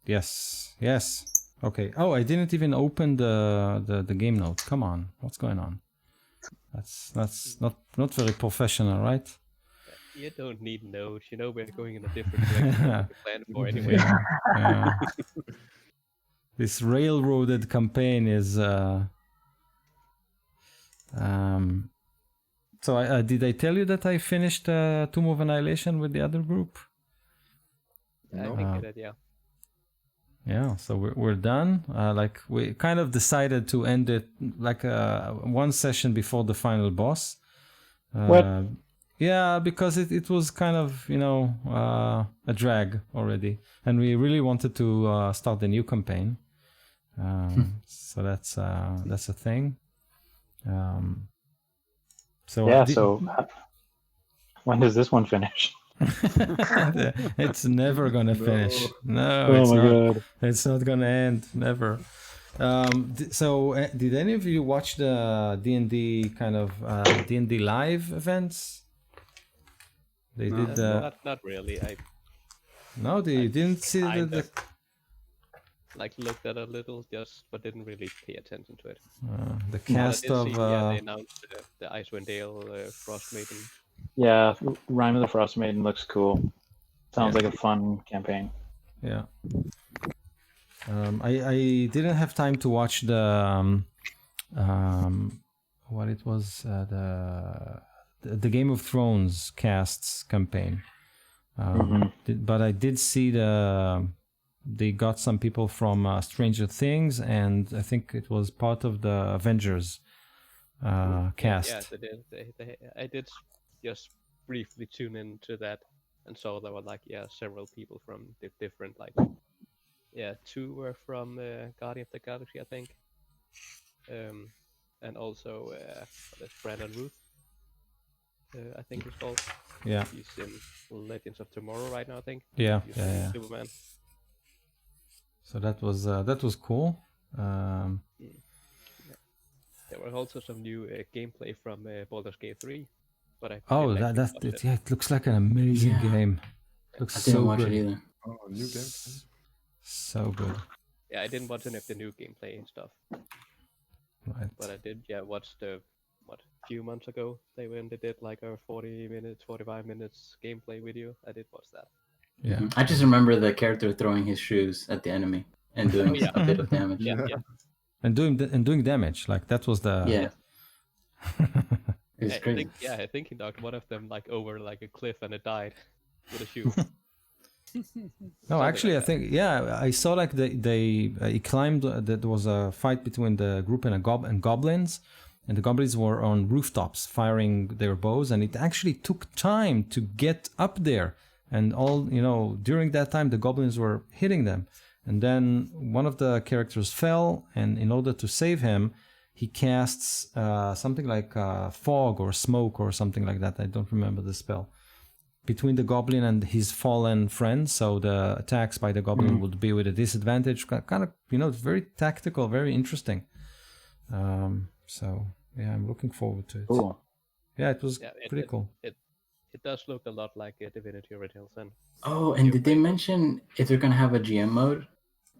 Yes. Okay. Oh, I didn't even open the game notes. Come on, what's going on? That's not very professional, right? You don't need notes. You know we're going in a different direction than we planned for anyway. Yeah. This railroaded campaign is. So did I tell you that I finished Tomb of Annihilation with the other group? I think you did, yeah. Yeah, so we're done. Like we kind of decided to end it like one session before the final boss. What? Yeah, because it was kind of a drag already, and we really wanted to start the new campaign. So that's a thing. So when does this one finish? It's never gonna finish. No, Oh my god! It's not gonna end. Never. Did any of you watch the D&D kind of D&D live events? They did. Not really. No, they didn't see the. Like looked at a little, but didn't really pay attention to it. The cast of. They announced the Icewind Dale Frost Maiden. Yeah, Rime of the Frost Maiden looks cool. Sounds like a fun campaign. Yeah. I didn't have time to watch the what it was the Game of Thrones casts campaign, but I did see they got some people from Stranger Things, and I think it was part of the Avengers cast. Yeah, they did. I did just briefly tune into that and saw there were several people from different two were from Guardian of the Galaxy, I think, and also Brandon Ruth, I think he's called. Yeah. He's in Legends of Tomorrow right now, I think. Yeah. Superman. So that was cool. There was also some new gameplay from Baldur's Gate 3, but it looks like an amazing game. Looks I didn't watch good. it either. Oh, new game. So good. Yeah, I didn't watch any of the new gameplay and stuff. Right. But I did, watch a few months ago they did like a 45 minutes gameplay video. I did watch that. Yeah. I just remember the character throwing his shoes at the enemy and doing a bit of damage. Yeah. And doing damage, like that was the It was crazy. I think he knocked one of them over a cliff and it died with a shoe. No, actually, I think I saw he climbed. There was a fight between the group and goblins, and the goblins were on rooftops firing their bows, and it actually took time to get up there. And during that time, the goblins were hitting them. And then one of the characters fell, and in order to save him, he casts something like fog or smoke or something like that. I don't remember the spell. Between the goblin and his fallen friend, so the attacks by the goblin would be with a disadvantage. Kind of, very tactical, very interesting. So, yeah, I'm looking forward to it. Cool. Yeah, it was pretty cool. It does look a lot like Divinity Original Sin. Oh, and did they mention if they're going to have a GM mode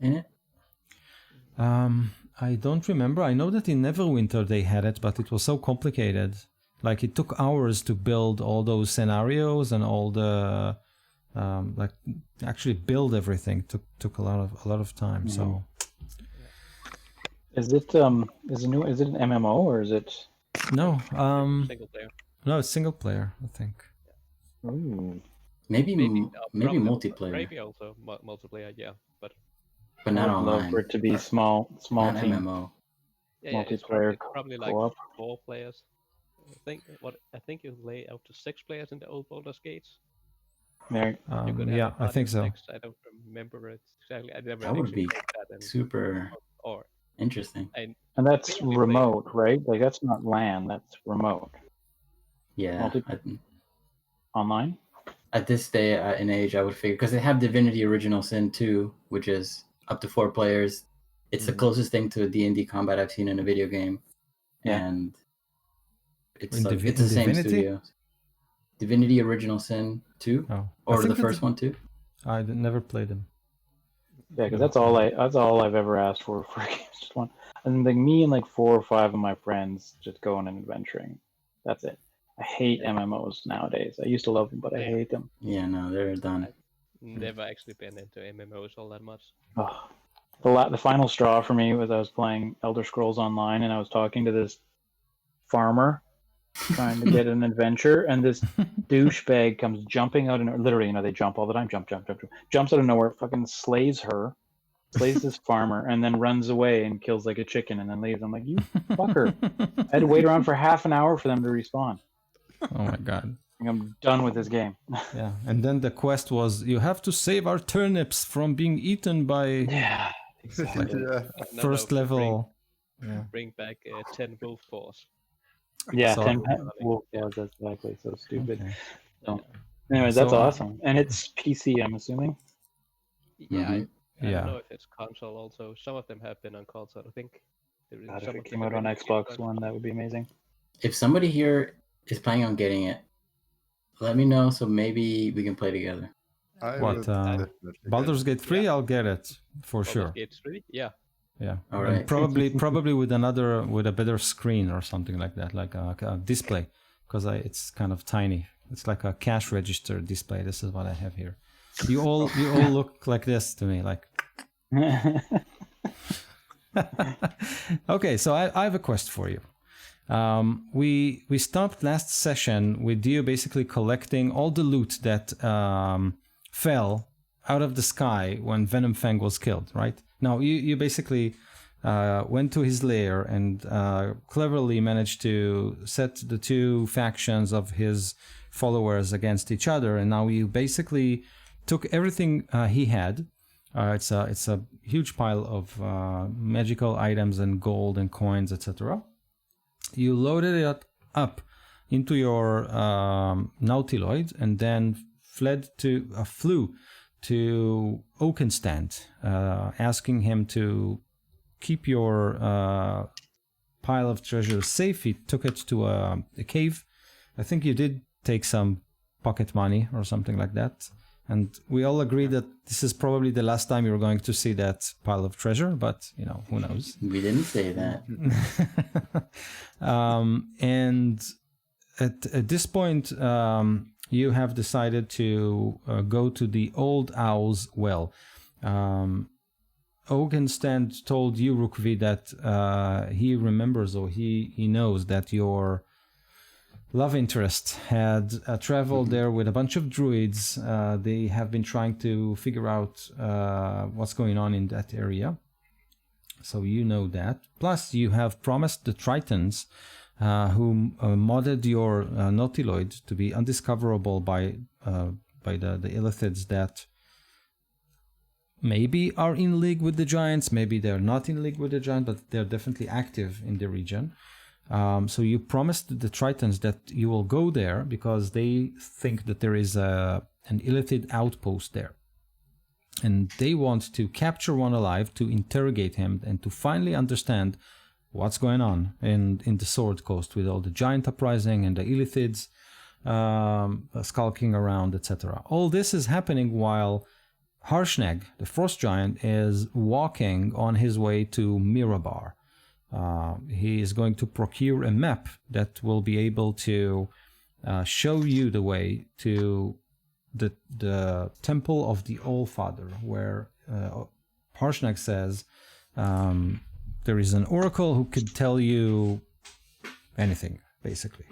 in it? I don't remember. I know that in Neverwinter they had it, but it was so complicated. Like it took hours to build all those scenarios and all the actually build everything took a lot of time. Mm-hmm. So is it an MMO or is it no single player? No, it's single player, I think. Ooh. Maybe multiplayer. Maybe also multiplayer, yeah, but not online. Love for it to be small not team. MMO. Yeah, multiplayer. It's probably co-op. 4 players. I think you lay out to 6 players in the old Baldur's Gates. Right. I think so. I don't remember it exactly. I never That would be that super interesting. And that's remote, right? Like that's not LAN. That's remote. Yeah. Online. At this day and age, I would figure because they have Divinity Original Sin 2, which is up to 4 players. It's the closest thing to a D&D combat I've seen in a video game, and it's it's the same studio. Divinity Original Sin 2, or the first one too. I never played them. Yeah, because that's all I've ever asked for a game. Just one. And like me and like 4 or 5 of my friends just going and adventuring. That's it. I hate MMOs nowadays. I used to love them, but I hate them. Yeah, no, they're done. Never actually been into MMOs all that much. Oh. The final straw for me was I was playing Elder Scrolls Online and I was talking to this farmer trying to get an adventure, and this douchebag comes jumping out, and literally, they jump all the time, jump, jumps out of nowhere, fucking slays this farmer, and then runs away and kills like a chicken and then leaves. I'm like, you fucker. I had to wait around for half an hour for them to respawn. Oh my god. I'm done with this game. Yeah, and then the quest was, you have to save our turnips from being eaten by Yeah, exactly. first level. Bring back 10 wolf force. Yeah, So- 10 wolf. Yeah, that's exactly so stupid. Okay. So, anyways, that's So- awesome. And it's PC, I'm assuming. Yeah, Mhm. I Yeah. don't know if it's console also. Some of them have been on console, I think. There is God, if some it of came them out have on been Xbox One, that would be amazing. If somebody here is planning on getting it, let me know so maybe we can play together. I What, would definitely get Baldur's it. Gate 3, I'll get it for Baldur's sure. Gate 3? Yeah. Yeah, All and right. probably with a better screen or something like that, like a display, because it's kind of tiny. It's like a cash register display. This is what I have here. You all look like this to me, like. Okay, so I have a quest for you. We stopped last session with you basically collecting all the loot that fell out of the sky when Venom Fang was killed, right? Now, you basically went to his lair and cleverly managed to set the two factions of his followers against each other, and now you basically took everything he had. It's a huge pile of magical items and gold and coins, etc. You loaded it up into your Nautiloid and then flew to Oakenstand, asking him to keep your pile of treasure safe. He took it to a cave. I think you did take some pocket money or something like that. And we all agree that this is probably the last time you're going to see that pile of treasure, but, who knows? We didn't say that. And at this point, you have decided to go to the Old Owl's Well. Oakenstand told you, Rukvi, that he remembers or he knows that your love interest had traveled there with a bunch of druids. They have been trying to figure out what's going on in that area. So you know that. Plus, you have promised the Tritons, who modded your Nautiloid to be undiscoverable by the Illithids that maybe are in league with the Giants, maybe they're not in league with the Giants, but they're definitely active in the region. So you promised the Tritons that you will go there because they think that there is an Illithid outpost there. And they want to capture one alive, to interrogate him, and to finally understand what's going on in the Sword Coast with all the giant uprising and the Illithids skulking around, etc. All this is happening while Harshnag, the Frost Giant, is walking on his way to Mirabar. He is going to procure a map that will be able to show you the way to the Temple of the Allfather, where Harshnag says there is an oracle who could tell you anything, basically.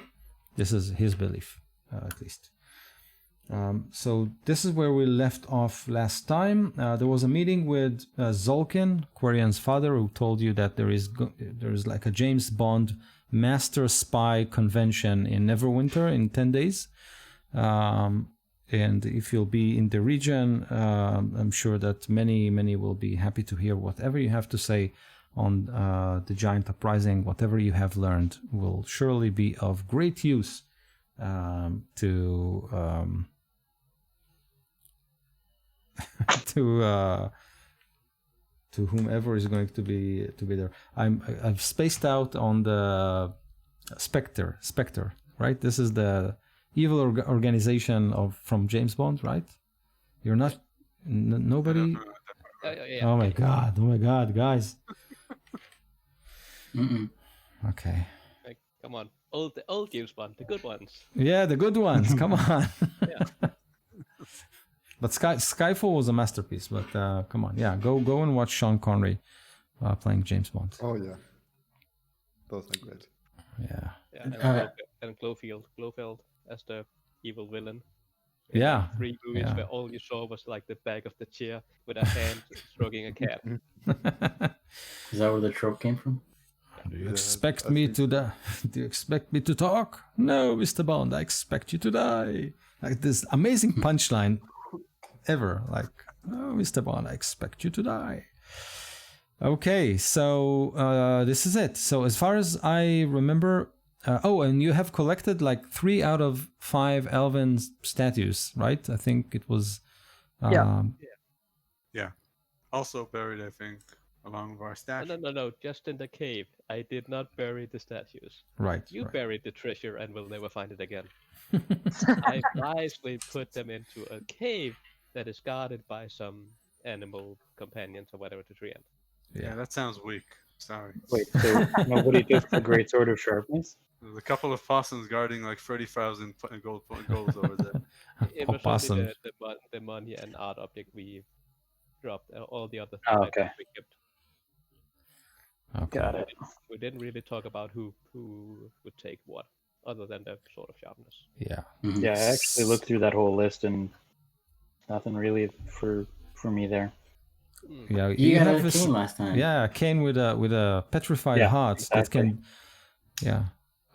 This is his belief, at least. So this is where we left off last time. There was a meeting with Zolkin, Quarian's father, who told you that there is like a James Bond master spy convention in Neverwinter in 10 days. And if you'll be in the region, I'm sure that many will be happy to hear whatever you have to say on the giant uprising. Whatever you have learned will surely be of great use to whomever is going to be there. I've spaced out on the Spectre, right? This is the evil organization from James Bond, right? You're not nobody. Yeah. Oh my god, guys. Mm-mm. Okay. Like, come on, old games, one, the good ones. Yeah, the good ones. Come on. Yeah. But Skyfall was a masterpiece. But come on, yeah, go and watch Sean Connery playing James Bond. Oh yeah, those are great. Yeah. Yeah, and Glofeld as the evil villain. In Yeah. like 3 movies Yeah. where all you saw was like the back of the chair with a hand stroking a cat. Is that where the trope came from? Do you Yeah, expect I me think to die? Do you expect me to talk? No, Mr. Bond, I expect you to die. Like this amazing punchline ever. Like, oh, Mr. Bond, I expect you to die. Okay, so this is it. So as far as I remember, and you have collected like 3 out of 5 elven statues, right? I think it was. Yeah. Also buried, I think, along with our stash. No, just in the cave. I did not bury the statues. Right. You right. buried the treasure and will never find it again. I wisely put them into a cave that is guarded by some animal companions or whatever to treant. Yeah, that sounds weak. Sorry. Wait, so nobody took the Great Sword of Sharpness? There's a couple of possums guarding like 30,000 golds over there. It was Awesome. only the money and art object we dropped. All the other Oh, items okay. we kept. Okay. Got it. We didn't really talk about who would take what, other than the Sword of Sharpness. Yeah. Mhm. Yeah, I actually looked through that whole list and nothing really for me there. Yeah. You had have a cane last time. Yeah, cane with a petrified Yeah, heart that exactly. can. Yeah.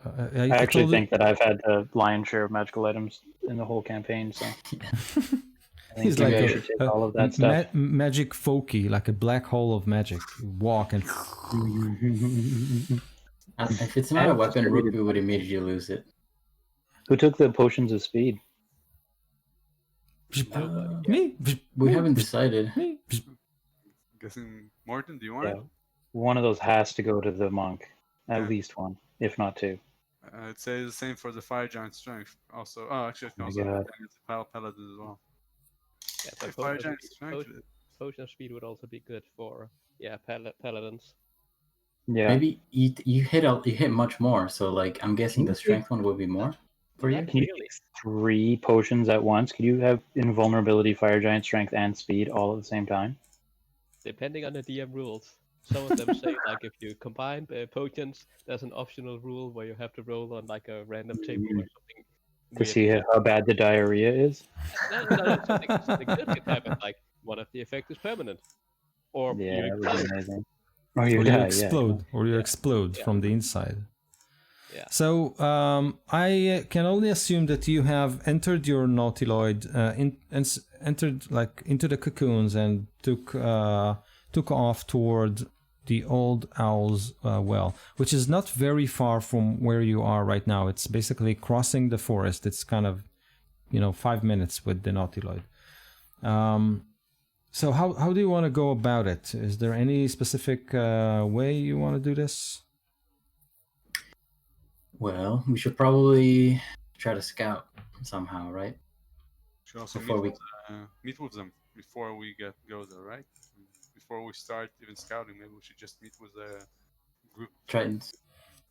I actually told think that I've had the lion's share of magical items in the whole campaign, so I He's think like maybe I a, should take all of that stuff. magic folky, like a black hole of magic. You walk and. If it's not a weapon, Ruby would immediately lose it. Who took the potions of speed? Me? We haven't decided. Me? Guessing Morton, do you want Yeah, it? one of those has to go to the monk, at Yeah. least one, if not 2. I'd say the same for the fire giant strength. Also, actually, I can Oh my also God. put that into paladin as well. Yeah, Hey, but fire giant strength. potion of speed would also be good for paladins. Yeah, Maybe you hit much more. So like, I'm guessing the strength one would be more for you. Not can you really. take 3 potions at once? Could you have invulnerability, fire giant strength, and speed all at the same time? Depending on the DM rules. Some of them say like if you combine potions, there's an optional rule where you have to roll on like a random table or something. To see how bad the diarrhea is? No, something good can happen. Like one of the effects is permanent, or Yeah, you that would be explode. amazing. Or you you die, explode. Or you explode Yeah. from the inside. Yeah. So I can only assume that you have entered your nautiloid, entered like into the cocoons and took off toward the old owl's well, which is not very far from where you are right now. It's basically crossing the forest. It's kind of, 5 minutes with the nautiloid. So how do you want to go about it? Is there any specific way you want to do this? Well, we should probably try to scout somehow, right? Should also Before meet with them before we go there, right? Before we start even scouting, maybe we should just meet with the group. Tritons.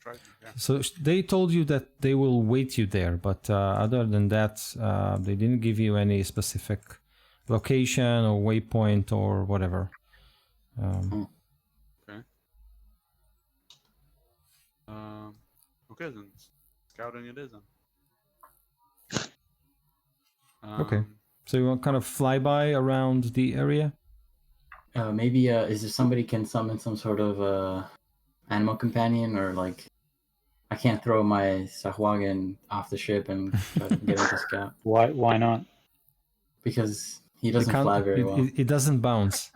Triton, yeah. So they told you that they will wait you there, but other than that, they didn't give you any specific location or waypoint or whatever. Okay, then scouting it is then. Okay. So you want kind of fly by around the area? Maybe is there somebody can summon some sort of animal companion, or like I can't throw my Sahuagin off the ship and try to get him to scout Why not? because he doesn't It fly very well. It doesn't bounce.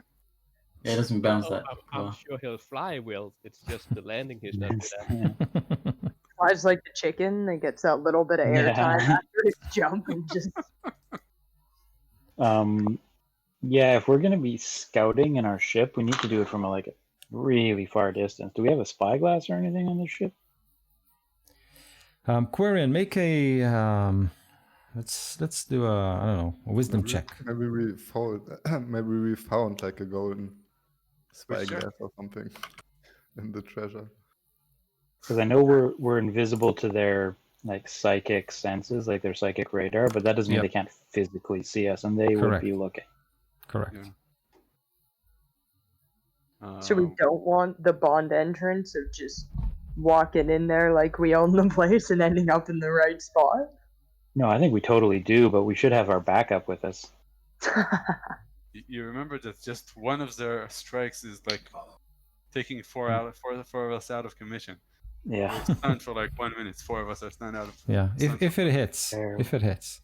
Yeah, it doesn't bounce that I'm well. sure he'll fly well. It's just the landing he's not good at. Yeah. Flies like the chicken that gets that little bit of airtime Yeah. after his jump and just Yeah, if we're gonna be scouting in our ship, we need to do it from a really far distance. Do we have a spyglass or anything on the ship? Quarian, Let's do a I don't know, a wisdom check. Maybe we found like a golden spyglass or something in the treasure. Because I know we're invisible to their like psychic senses, like their psychic radar, but that doesn't mean Yep. they can't physically see us, and they would Correct. be looking. Correct. Yeah. So we don't want the Bond entrance of just walking in there like we own the place and ending up in the right spot. No, I think we totally do, but we should have our backup with us. You remember that just one of their strikes is like taking four of us out of commission. Yeah. We're stunned for like 1 minute. 4 of us are stunned out of. Yeah. stunned If for- it hits. Fair. If it hits.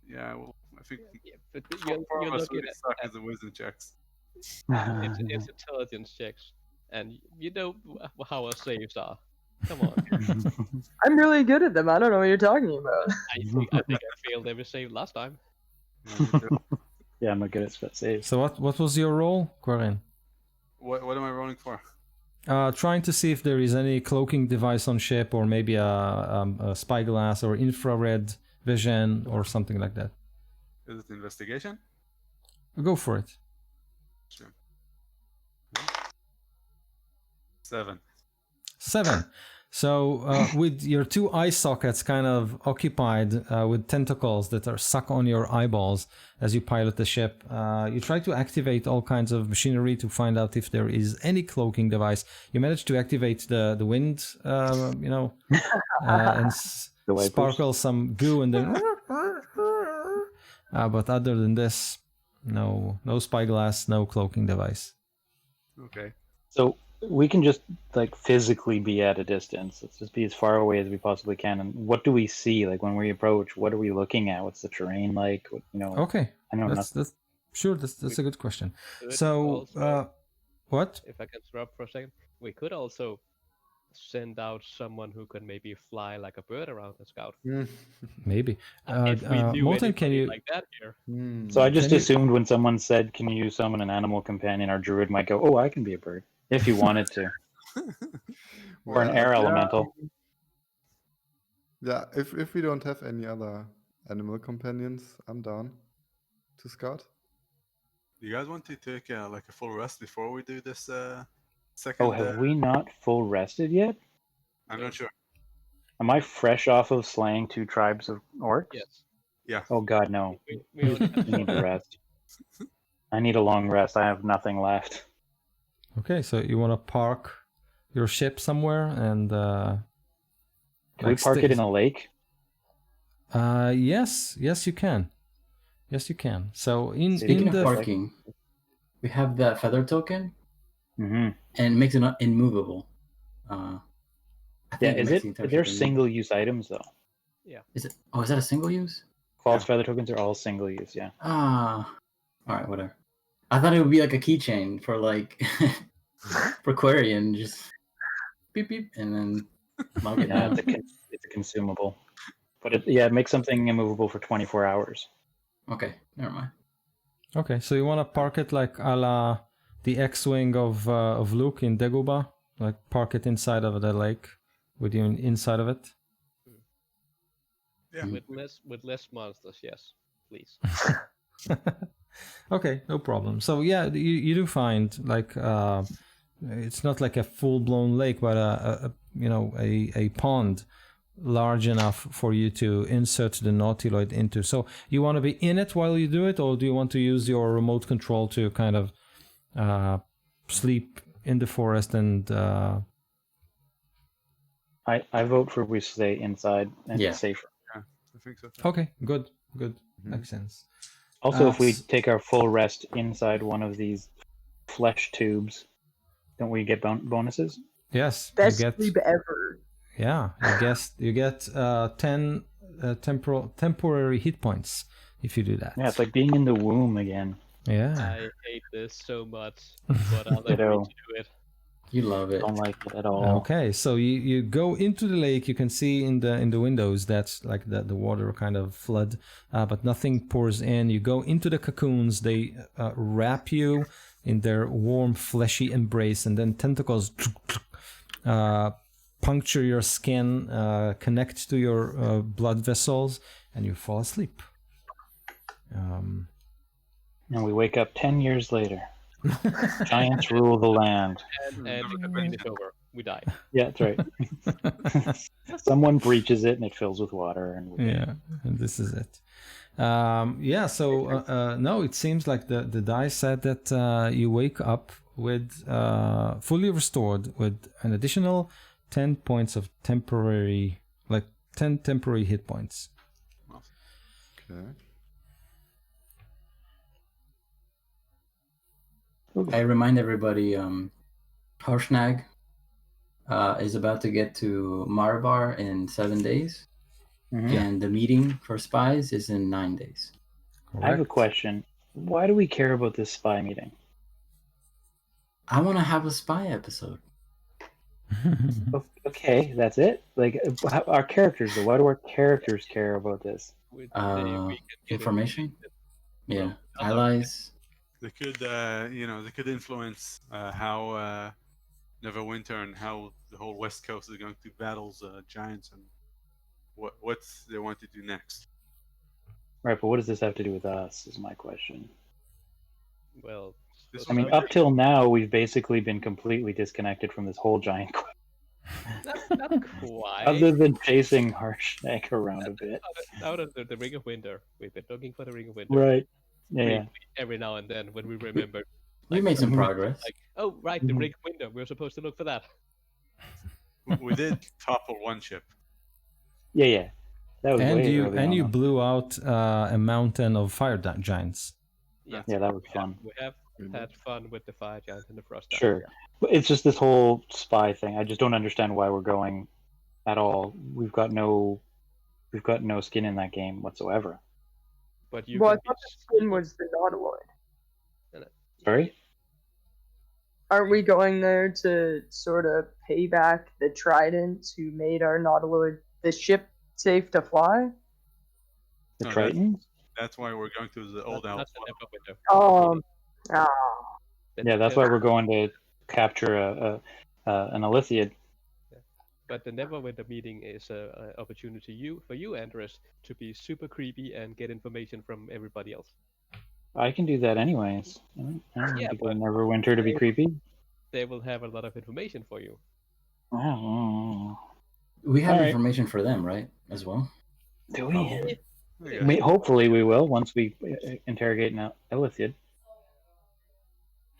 Yeah, well, I think Yeah, but four you're of us looking really at, suck at the wisdom checks. it's intelligence checks, and you know how our saves are. Come on. I'm really good at them. I don't know what you're talking about. I think I failed every save last time. Yeah, me too. Yeah, I'm not good at split saves. So what was your roll, Quarin? What am I rolling for? Trying to see if there is any cloaking device on ship, or maybe a spyglass or infrared vision or something like that. Is it investigation? Go for it. Sure. 7. 7. So with your 2 eye sockets kind of occupied with tentacles that are suck on your eyeballs as you pilot the ship, you try to activate all kinds of machinery to find out if there is any cloaking device. You manage to activate the wind, and The wipers. sparkle some goo and then... but other than this, no spyglass, no cloaking device. Okay. So we can just like physically be at a distance. Let's just be as far away as we possibly can. And what do we see? Like when we approach, what are we looking at? What's the terrain like? What, Okay, I know nothing. that's a good question. Could So, also, what? if I can interrupt for a second, we could also send out someone who can maybe fly like a bird around the scout. Maybe. If we knew Molten, can anybody you? like that here? So I just Can you- assumed when someone said, "Can you summon an animal companion?" Our druid might go, "Oh, I can be a bird," if he wanted to, or an air elemental. Yeah, if we don't have any other animal companions, I'm down to scout. Do you guys want to take like a full rest before we do this second? Oh, have we not full rested yet? I'm not sure. Am I fresh off of slaying 2 tribes of orcs? Yes. Yeah. Oh God, no. We only I need to rest. I need a long rest. I have nothing left. Okay, so you want to park your ship somewhere and Can we park it in a lake? Yes, you can. Yes, you can. So Speaking in of the parking, we have that feather token, Mm-hmm. and it makes it immovable. I Yeah, think is makes the it? entire They're ship immovable. single-use items though. Is it? Oh, is that a single use? False feather tokens are all single-use. Yeah. Ah, all right, whatever. I thought it would be like a keychain for like for Quarian, just beep beep, and then lock it Yeah, down. it's a consumable, but it makes something immovable for 24 hours. Okay, never mind. Okay, so you want to park it like a la the X-wing of Luke in Dagobah, like park it inside of the lake with you inside of it. Yeah. with less monsters, yes, please. Okay, no problem. So yeah, you do find like it's not like a full-blown lake, but a pond large enough for you to insert the Nautiloid into. So you want to be in it while you do it, or do you want to use your remote control to kind of sleep in the forest and I vote for we stay inside and Yeah. it's safer. I think so. Okay, good. Makes sense. Also, if we s- take our full rest inside one of these flesh tubes, don't we get bonuses? Yes, Best you get sleep ever. you get 10 temporary hit points if you do that. Yeah, it's like being in the womb again. Yeah. I hate this so much, but I'll agree Ditto. to do it. You love it. Don't like it at all. Okay, so you go into the lake. You can see in the windows that like the water kind of flood, but nothing pours in. You go into the cocoons. They wrap you in their warm, fleshy embrace, and then tentacles puncture your skin, connect to your blood vessels, and you fall asleep. And we wake up 10 years later. Giants rule the land. And it's over. We die. Yeah, that's right. Someone breaches it and it fills with water. And and this is it. No, it seems like the die said that you wake up with fully restored with an additional 10 points of temporary, 10 temporary hit points. Okay. I remind everybody, Harshnag is about to get to Marbar in 7 days, and the meeting for spies is in 9 days. I have a question. Why do we care about this spy meeting? I want to have a spy episode. Okay, that's it? Like, our characters, though. Why do our characters care about this? Information? Yeah. Allies? They could influence how Neverwinter and how the whole West Coast is going to battle giants and what they want to do next. Right, but what does this have to do with us, is my question. Well, I mean, up till now, we've basically been completely disconnected from this whole giant quest. Not quite. Other than chasing Harshnag around a bit. Out of the Ring of Winter. We've been looking for the Ring of Winter. Right. Yeah. Every now and then when we remember. We made some progress. Oh, right, the Ring of Winter. We were supposed to look for that. We did topple one ship. Yeah. That was way early on. You blew out a mountain of fire giants. Yeah, that was fun. We have had fun with the fire giants and the frost. Sure. But it's just this whole spy thing. I just don't understand why we're going at all. We've got no skin in that game whatsoever. But I thought the skin was the Nautiloid. Sorry? Aren't we going there to sort of pay back the Tridents who made our Nautiloid, the ship, safe to fly? The Tritons? That's why we're going to the old Alpha. Yeah, that's why we're going to capture an Elysiad. But the Neverwinter meeting is an opportunity for you, Andres, to be super creepy and get information from everybody else. I can do that anyways. I don't need to go Neverwinter to be creepy. They will have a lot of information for you. Oh. We have information for them, right? As well. Do we? Hopefully we will once we interrogate Elysiad.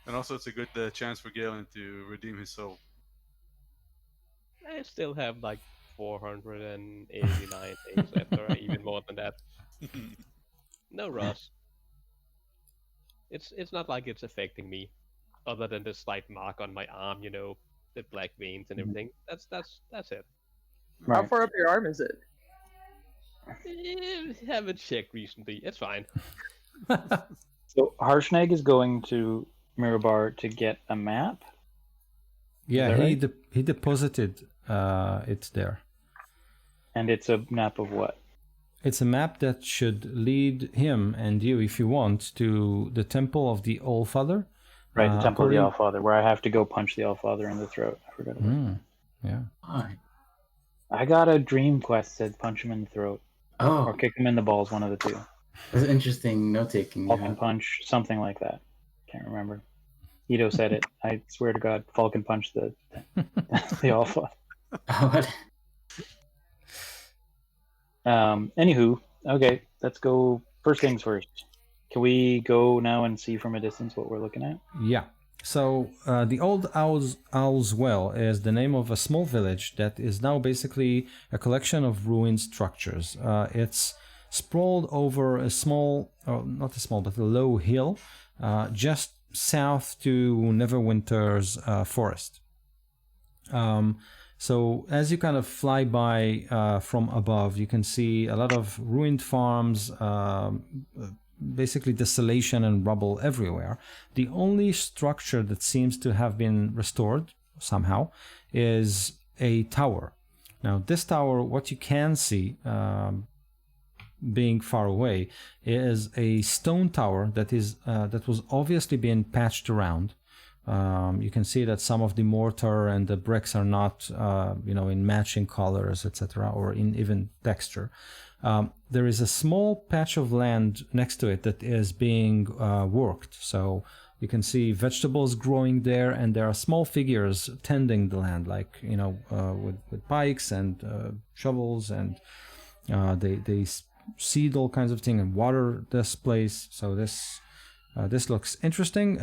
And also it's a good chance for Galen to redeem his soul. I still have 489 days left, or even more than that. No rush. It's not like it's affecting me, other than the slight mark on my arm, the black veins and everything. That's it. Right. How far up your arm is it? Haven't checked recently. It's fine. So Harshnag is going to Mirabar to get a map. Yeah, he deposited it there. And it's a map of what? It's a map that should lead him and you, if you want, to the Temple of the Allfather. Right, the Temple of the Allfather, where I have to go punch the Allfather in the throat. I forgot about that. Yeah. Why? I got a dream quest said punch him in the throat. Oh. Or kick him in the balls, one of the two. That's interesting note-taking. Falcon punch, something like that. Can't remember. Ito said it. I swear to God, Falcon punch the Allfather. What? Anywho, okay, let's go. First things first. Can we go now and see from a distance what we're looking at? Yeah. So the Old Owl's Well is the name of a small village that is now basically a collection of ruined structures. It's sprawled over a small, not a small, but a low hill just south to Neverwinter's forest. So as you kind of fly by from above, you can see a lot of ruined farms, basically desolation and rubble everywhere. The only structure that seems to have been restored somehow is a tower. Now this tower, what you can see being far away, is a stone tower that was obviously being patched around. You can see that some of the mortar and the bricks are not, in matching colors, etc., or in even texture. There is a small patch of land next to it that is being worked. So you can see vegetables growing there, and there are small figures tending the land, like with pikes and shovels, and they seed all kinds of things and water this place. So this looks interesting.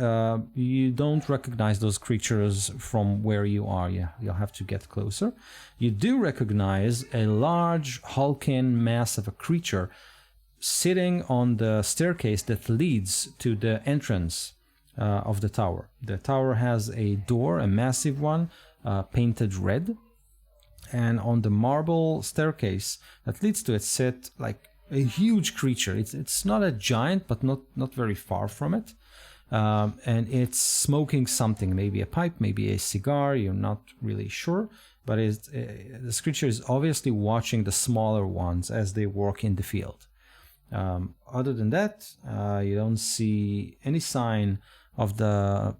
You don't recognize those creatures from where you are. Yeah, you'll have to get closer. You do recognize a large hulking mass of a creature sitting on the staircase that leads to the entrance of the tower. The tower has a door, a massive one, painted red. And on the marble staircase that leads to it sit like a huge creature. It's not a giant, but not very far from it. And it's smoking something, maybe a pipe, maybe a cigar. You're not really sure. But this creature is obviously watching the smaller ones as they work in the field. Other than that, you don't see any sign of the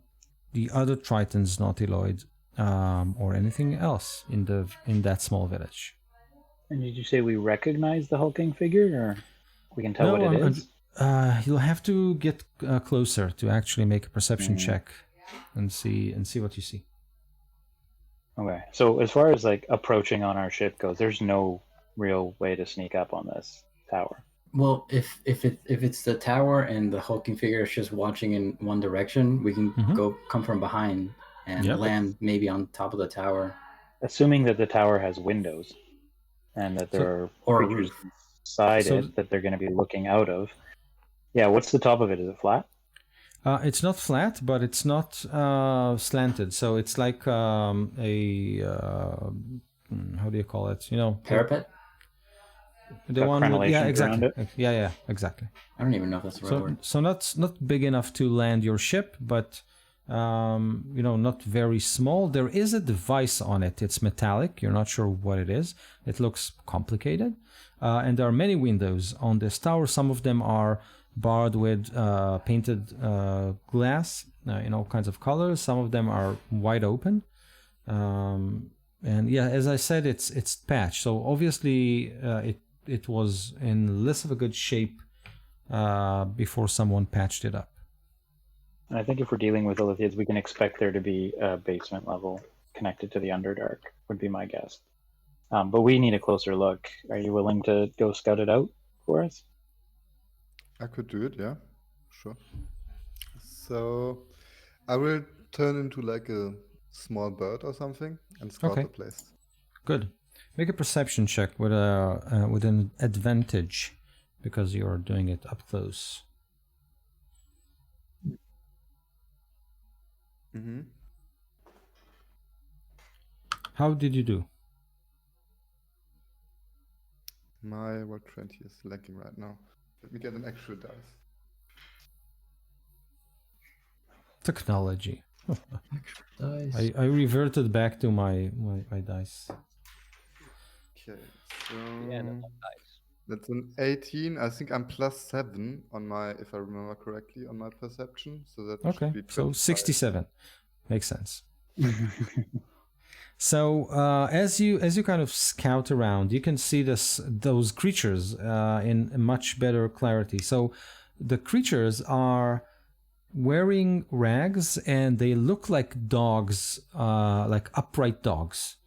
other Triton's Nautiloid or anything else in that small village. And did you say we recognize the hulking figure, or we can tell what it is? You'll have to get closer to actually make a perception check and see what you see. Okay, so as far as like approaching on our ship goes, there's no real way to sneak up on this tower. Well, if it's the tower and the hulking figure is just watching in one direction, we can come from behind and land maybe on top of the tower. Assuming that the tower has windows and that there are creatures inside it that they're going to be looking out of. Yeah, what's the top of it? Is it flat? It's not flat, but it's not slanted. So it's like how do you call it? Parapet? The one with, yeah, exactly. It? Yeah, exactly. I don't even know if that's the right word. So not big enough to land your ship, but not very small. There is a device on it. It's metallic. You're not sure what it is. It looks complicated. And there are many windows on this tower. Some of them are barred with painted glass in all kinds of colors. Some of them are wide open. And yeah, as I said, it's patched. So obviously it was in less of a good shape before someone patched it up. And I think if we're dealing with Illithids, we can expect there to be a basement level connected to the Underdark, would be my guess. But we need a closer look. Are you willing to go scout it out for us? I could do it, yeah. Sure. So I will turn into like a small bird or something and scout the place. Good. Make a perception check with an advantage because you're doing it up close. Mm-hmm. How did you do? My Roll 20 is lacking right now. Let me get an actual dice. Technology. Dice. I reverted back to my dice. Okay, so Nice. that's an 18. I think I'm +7 on my, if I remember correctly, on my perception. So that should be so 25. 67 makes sense. So as you kind of scout around, you can see those creatures in much better clarity. So the creatures are wearing rags and they look like dogs, like upright dogs.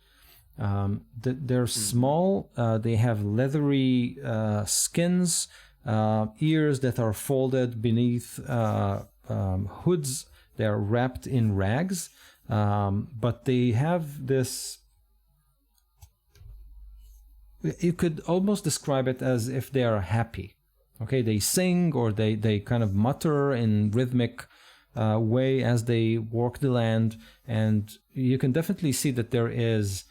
They're small. They have leathery skins, ears that are folded beneath hoods. They're wrapped in rags. But they have this, you could almost describe it as if they are happy. Okay, they sing or they kind of mutter in rhythmic way as they walk the land, and you can definitely see that there is,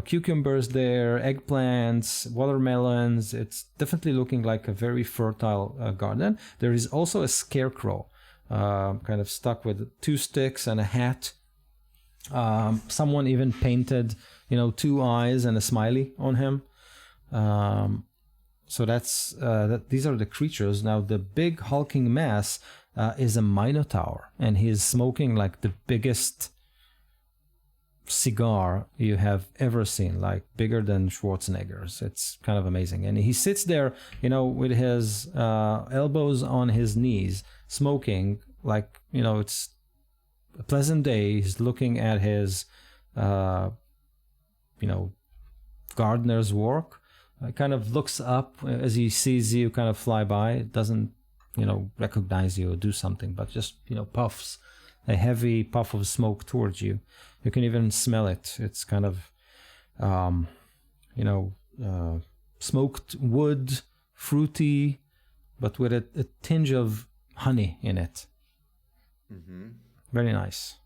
cucumbers there, eggplants, watermelons. It's definitely looking like a very fertile garden. There is also a scarecrow, kind of stuck with 2 sticks and a hat. Someone even painted, 2 eyes and a smiley on him. So that's these are the creatures. Now the big hulking mass is a minotaur, and he's smoking like the biggest cigar you have ever seen, like bigger than Schwarzenegger's. It's kind of amazing. And he sits there, with his elbows on his knees, smoking, like, it's a pleasant day. He's looking at his, gardener's work. Kind of looks up as he sees you kind of fly by. Doesn't, recognize you or do something, but just, puffs a heavy puff of smoke towards you. You can even smell it. It's kind of, smoked wood, fruity, but with a tinge of honey in it. Mm-hmm. Very nice.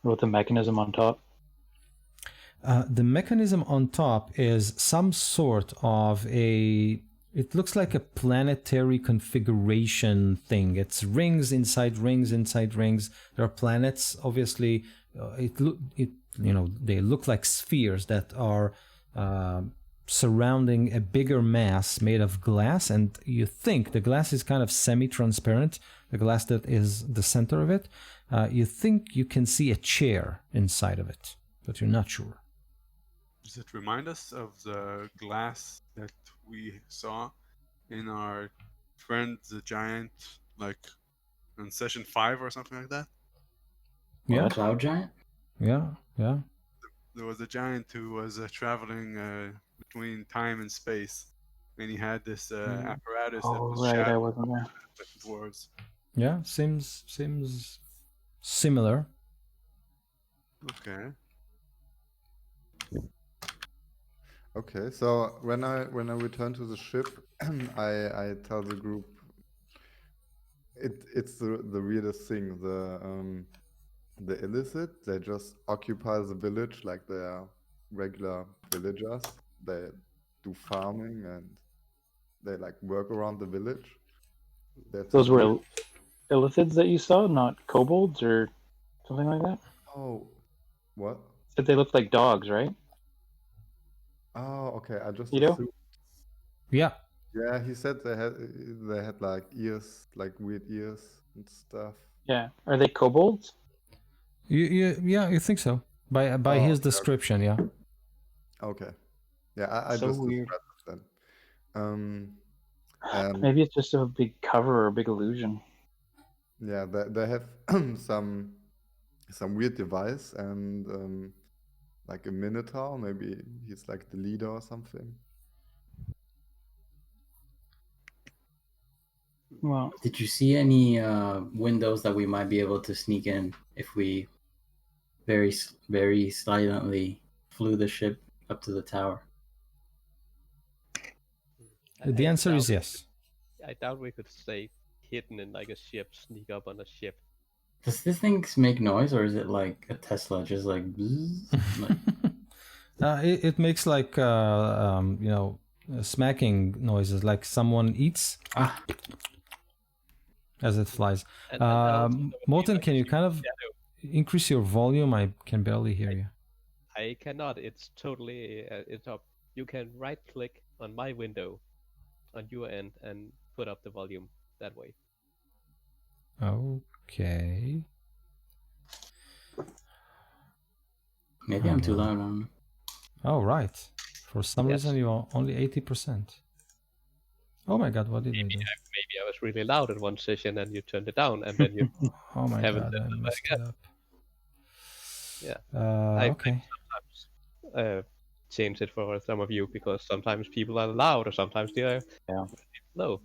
With the mechanism on top. The mechanism on top is some sort of it looks like a planetary configuration thing. It's rings inside rings inside rings. There are planets, obviously. They look like spheres that are surrounding a bigger mass made of glass, and you think the glass is kind of semi-transparent, the glass that is the center of it. You think you can see a chair inside of it, but you're not sure. Does it remind us of the glass that we saw in our friend the giant, like on session 5 or something like that? Yeah. Cloud giant? Yeah. There was a giant who was traveling between time and space, and he had this apparatus that was right, I shadowed wasn't there. towards. Yeah, seems similar. Okay. Okay, so when I return to the ship, I tell the group it's the weirdest thing. The illicit, they just occupy the village like they are regular villagers. They do farming and they like work around the village. Those were illithids that you saw, not kobolds or something like that? Oh, what? Said they looked like dogs, right? Oh, okay. I just You do? assumed. Yeah. Yeah, he said they had like ears, like weird ears and stuff. Yeah. Are they kobolds? You think so? By his okay. description, yeah. Okay. Yeah, I So just weird. described it then. Maybe it's just a big cover or a big illusion. Yeah, they have some weird device and like a minotaur. Maybe he's like the leader or something. Well, Did you see any windows that we might be able to sneak in if we very, very silently flew the ship up to the tower? The answer is yes. I doubt we could stay hidden in like a ship, sneak up on a ship. Does this thing make noise, or is it like a Tesla, just like? Bzzz? It makes like smacking noises, like someone eats as it flies. Morten, can you kind of increase your volume? I can barely hear you. I cannot. It's totally it's up. You can right click on my window on your end and put up the volume that way. Okay. Maybe I'm too loud on. Oh, right. For some Yes. reason, you are only 80%. Oh my god, what did I do? Maybe I was really loud in one session and you turned it down, and then you Oh my haven't god, done I it messed again. it up. Yeah. Okay. sometimes change it for some of you because sometimes people are loud or sometimes they are low.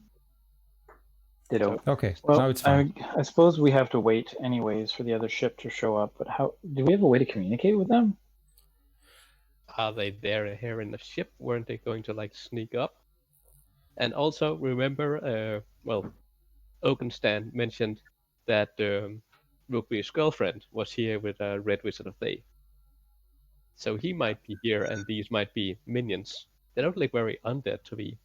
ditto. Okay, Well, now it's fine. I suppose we have to wait anyways for the other ship to show up. But how do we have a way to communicate with them? Are they there here in the ship? Weren't they going to like sneak up? And also remember, Oakenstan mentioned that Rugby's girlfriend was here with Red Wizard of Day. So he might be here, and these might be minions. They don't look very undead to me.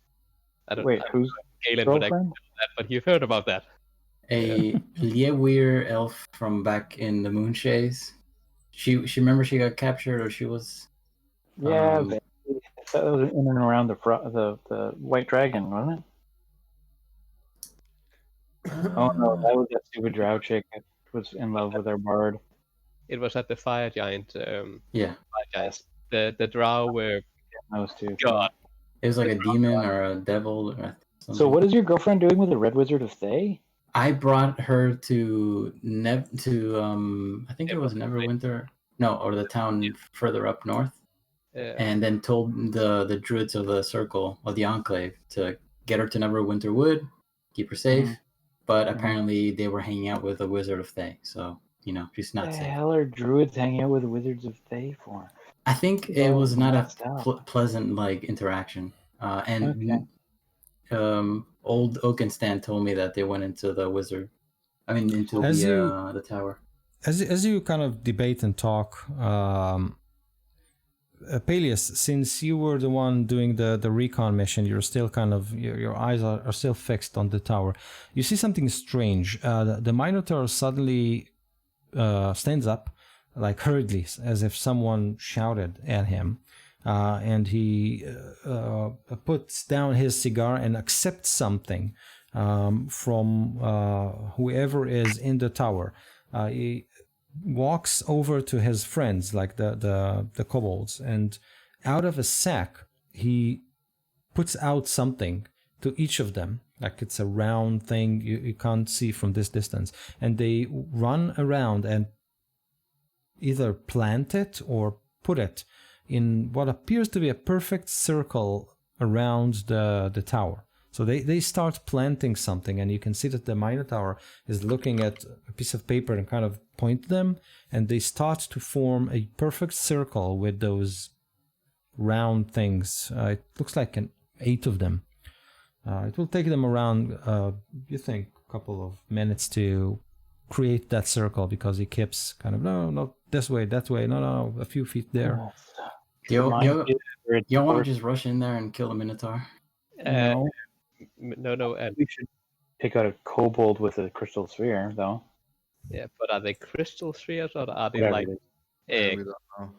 Wait, who's Galen would actually girlfriend? know that, but you've heard about that. A Liewir elf from back in the Moonshays. She remember she got captured, or she was. Yeah, Um, vaguely. That was in and around the White Dragon, wasn't it? Oh no, that was that stupid drow chick that was in love with our bard. It was at the fire giant. Yeah, Fire giants. The drow were Those two. God. it was like a demon or a devil or something. So what is your girlfriend doing with the Red Wizard of Thay? I brought her to I think it was Neverwinter. No, or the town further up north. And then told the druids of the circle or the enclave to get her to Neverwinter Wood, keep her safe. Mhm. But apparently they were hanging out with the Wizard of Thay, so she's not What the safe. hell are druids hanging out with the Wizards of Thay for? I think It's it all was not messed a up. pleasant like interaction. And Okay. old Oakenstan told me that they went into the wizard. I mean, into the tower. As you kind of debate and talk, Peleus, since you were the one doing the recon mission, you're still kind of your eyes are still fixed on the tower. You see something strange. The Minotaur suddenly stands up, like hurriedly, as if someone shouted at him, and he puts down his cigar and accepts something from whoever is in the tower. He walks over to his friends, like the kobolds, and out of a sack he puts out something to each of them, like it's a round thing you can't see from this distance, and they run around and either plant it or put it in what appears to be a perfect circle around the tower. So they start planting something, and you can see that the Minotaur is looking at a piece of paper and kind of point them, and they start to form a perfect circle with those round things. It looks like 8 of them. It will take them around, you think, a couple of minutes to create that circle, because he keeps kind of, no, this way, that way, no, a few feet there. You want to just rush in there and kill the Minotaur? No. No, and We should take out a kobold with a crystal sphere, though. yeah, but are they crystal spheres or are they Whatever like it is. egg? We don't know.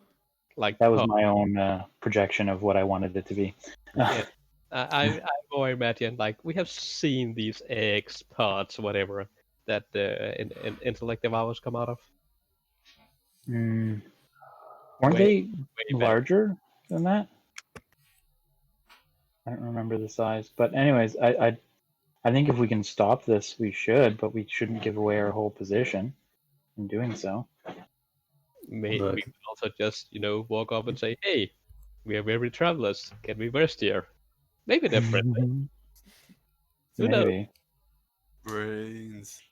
Like That was my own projection of what I wanted it to be. Yeah. I more imagine, like, we have seen these eggs, pods, whatever, that the intellect devours come out of. Weren't Way- they way back. larger than that? I don't remember the size, but anyways, I think if we can stop this, we should, but we shouldn't give away our whole position in doing so. We Look. could also just, walk up and say, "Hey, we are very travelers. Can we rest here?" Maybe they're friendly. Who knows? Maybe. Brains.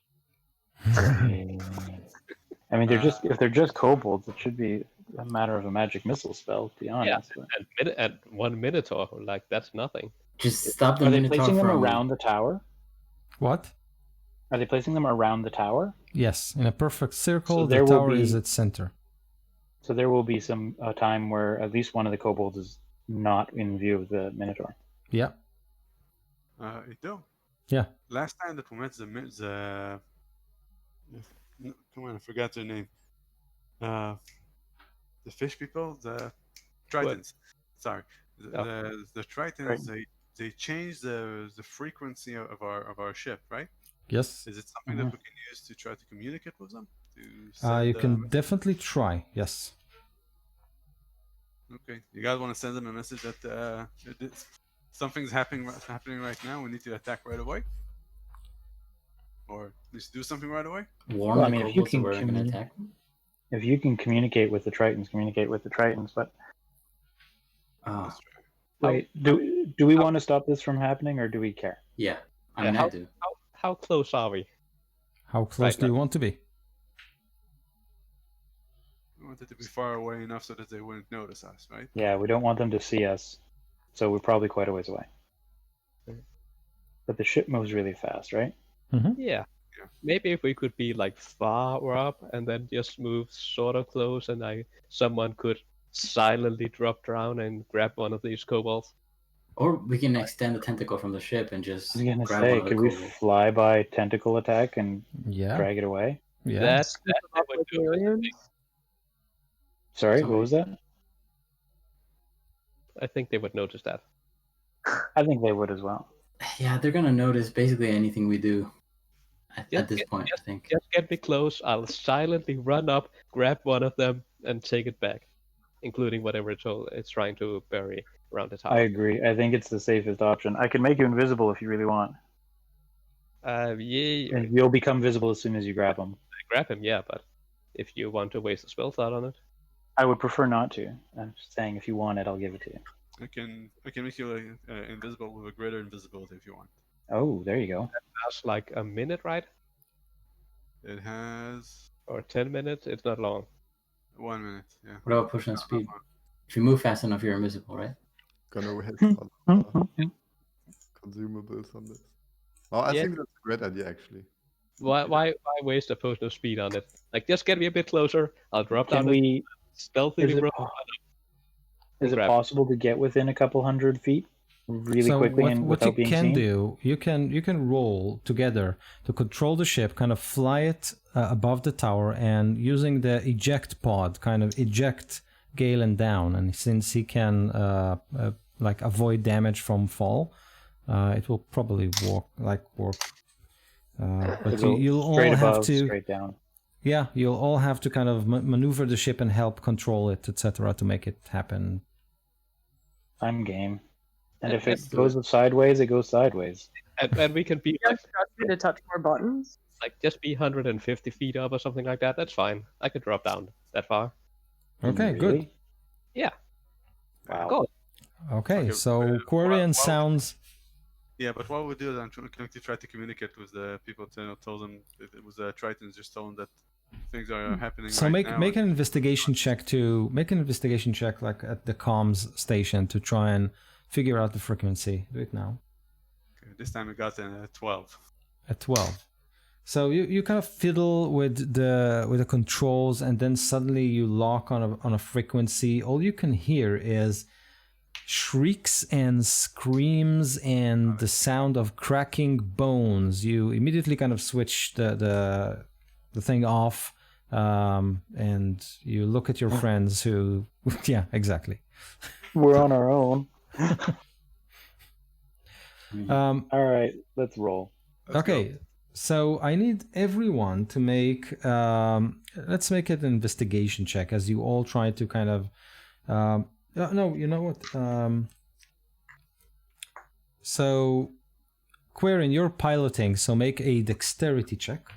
I mean, if they're just kobolds, it should be a matter of a magic missile spell, to be honest. but- And one Minotaur, like, that's nothing. Just stop the Are they Minotaur placing them from around the tower? What? Are they placing them around the tower? Yes, in a perfect circle, So the there will tower be- is its center. So there will be a time where at least one of the kobolds is not in view of the Minotaur. Yeah. Ito. Yeah. Last time that we met come on, I forgot their name. The fish people, the Tritons. Sorry, the Tritons. They changed the frequency of our ship, right? Yes. Is it something that we can use to try to communicate with them? You can definitely try. Yes. Okay, you guys want to send them a message that something's happening right now. We need to attack right away, or at least do something right away. warn Well, I the mean, if you kobolds that can we're going to communi- attack them? If you can communicate with the Tritons, communicate with the Tritons. But Oh, wait, do we want to stop this from happening, or do we care? yeah. I Yeah, mean, I do. How close are we? How close Right, do you want to be? We want it to be far away enough so that they wouldn't notice us, right? Yeah, we don't want them to see us, so we're probably quite a ways away. But the ship moves really fast, right? Yeah. Maybe if we could be like far up and then just move sort of close, and someone could silently drop down and grab one of these kobolds. Or we can extend the tentacle from the ship and just I was gonna grab say, one of the could we kobolds. fly by tentacle attack and Yeah. drag it away? Yeah. That would do it. Sorry, what was that? I think they would notice that. I think they would as well. Yeah, they're gonna notice basically anything we do at this point. I think. Just get me close. I'll silently run up, grab one of them, and take it back, including whatever it's trying to bury around the tower. I agree. I think it's the safest option. I can make you invisible if you really want. Yeah, And you'll become visible as soon as you grab them. grab him, yeah, but if you want to waste a spell slot on it, I would prefer not to. I'm just saying, if you want it, I'll give it to you. I can make you invisible with a greater invisibility if you want. Oh, there you go. that's like a minute, right? It has Or 10 minutes. It's not long. 1 minute. Yeah. What about push and speed? If you move fast enough, you're invisible, right? Gonna waste a lot of consumables on this. Oh, I Yeah. think that's a great idea, actually. Why waste a potion of speed on it? Like, just get me a bit closer. I'll drop Can down we? stealthily. Is it grab. possible to get within a couple hundred feet really so quickly and what without you being can seen? do, you can roll together to control the ship, kind of fly it above the tower, and using the eject pod, kind of eject Galen down. And since he can like avoid damage from fall, it will probably work. But you'll all straight have above, to. straight down. Yeah, you'll all have to kind of maneuver the ship and help control it, etc., to make it happen. I'm game. And if Let's it do goes sideways, it goes sideways. And we can be You guys trust me to touch more buttons? like just be 150 feet up or something like that. That's fine. I could drop down that far. Okay, good. Really? Yeah. Wow. Go. Okay, Okay, so Quarian sounds. Yeah, but what we do is I'm going to try to communicate with the people to tell them if it was the Tritons, just tell them that things are happening. So right make now. make an investigation check like at the comms station to try and figure out the frequency. Do it now. Okay, this time I got a 12. At 12. So you kind of fiddle with the controls, and then suddenly you lock on a frequency. All you can hear is shrieks and screams and the sound of cracking bones. You immediately kind of switch the thing off, and you look at your friends who yeah, exactly. We're on our own. All All right, let's roll. Okay, so I need everyone to make let's make it an investigation check as you all try to kind of no, you know what? So Quarian, you're piloting, so make a dexterity check.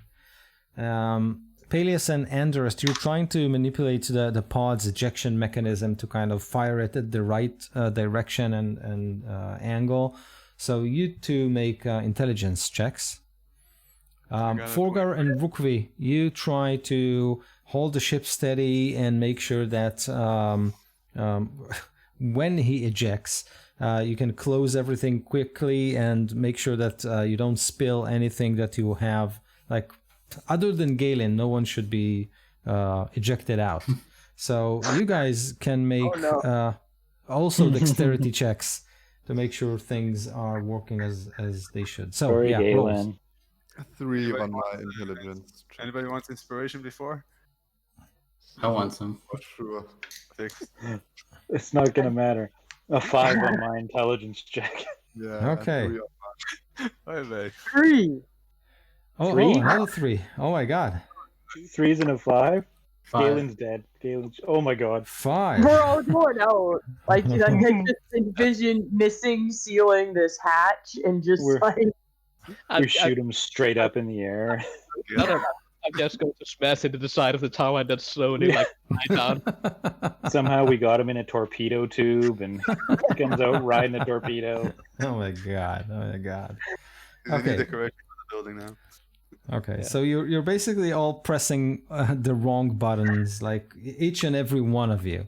Peleus and Andorus, you're trying to manipulate the pod's ejection mechanism to kind of fire it at the right direction and angle. So you two make intelligence checks. Forgar and Vukvi, you try to hold the ship steady and make sure that when he ejects, you can close everything quickly and make sure that you don't spill anything that you have. Like, other than Galen, no one should be ejected out. So you guys can make also dexterity checks to make sure things are working as they should. So Sorry, yeah, rolls. Galen. 3 on my intelligence. Anybody wants inspiration before? I want some. For sure. 6. It's not gonna matter. A 5 on my intelligence check. Yeah. Okay. 3 on Bye bye. 3. Oh, Three? another 3. Oh my god. 2 3s and a 5. 5. Galen's dead. Galen's. Oh my god. 5. We're all going out. Like, I can just envision missing sealing this hatch and just We're- like. We shoot him straight up in the air. I'm just going to smash into the side of the tower and then slowly like fly down. Somehow we got him in a torpedo tube and he comes out riding the torpedo. Oh my god. Oh my god. Okay. Okay. Decoration for the building now. Okay, so you're basically all pressing the wrong buttons, like each and every one of you.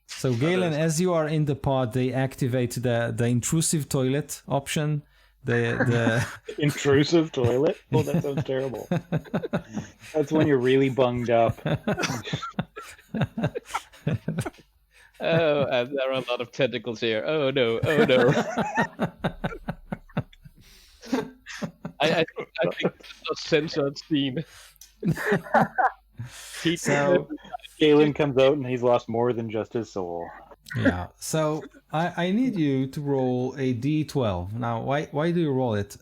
So Galen, as you are in the pod, they activate the intrusive toilet option. The Intrusive toilet? Oh, that sounds terrible. That's when you're really bunged up. Oh, and there are a lot of tentacles here. Oh no! Oh no! I think it's not censored scene. So Galen comes out and he's lost more than just his soul. Yeah. So I need you to roll a d12. Now, why do you roll it?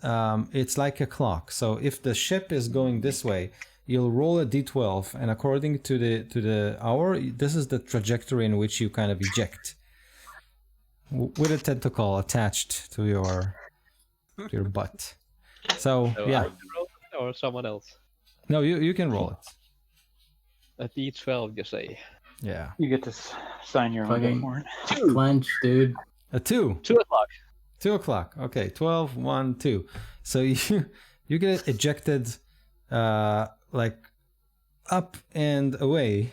It's like a clock. So if the ship is going this way, you'll roll a d12, and according to the hour, this is the trajectory in which you kind of eject, with a tentacle attached to your butt. So So yeah. I can roll it or someone else. No, you can roll it. A D12, you say? Yeah. You get to sign your own Fucking- death warrant. Clench, dude. A 2. 2 o'clock. 2 o'clock. Okay, 12, 1, 2. So you get ejected like up and away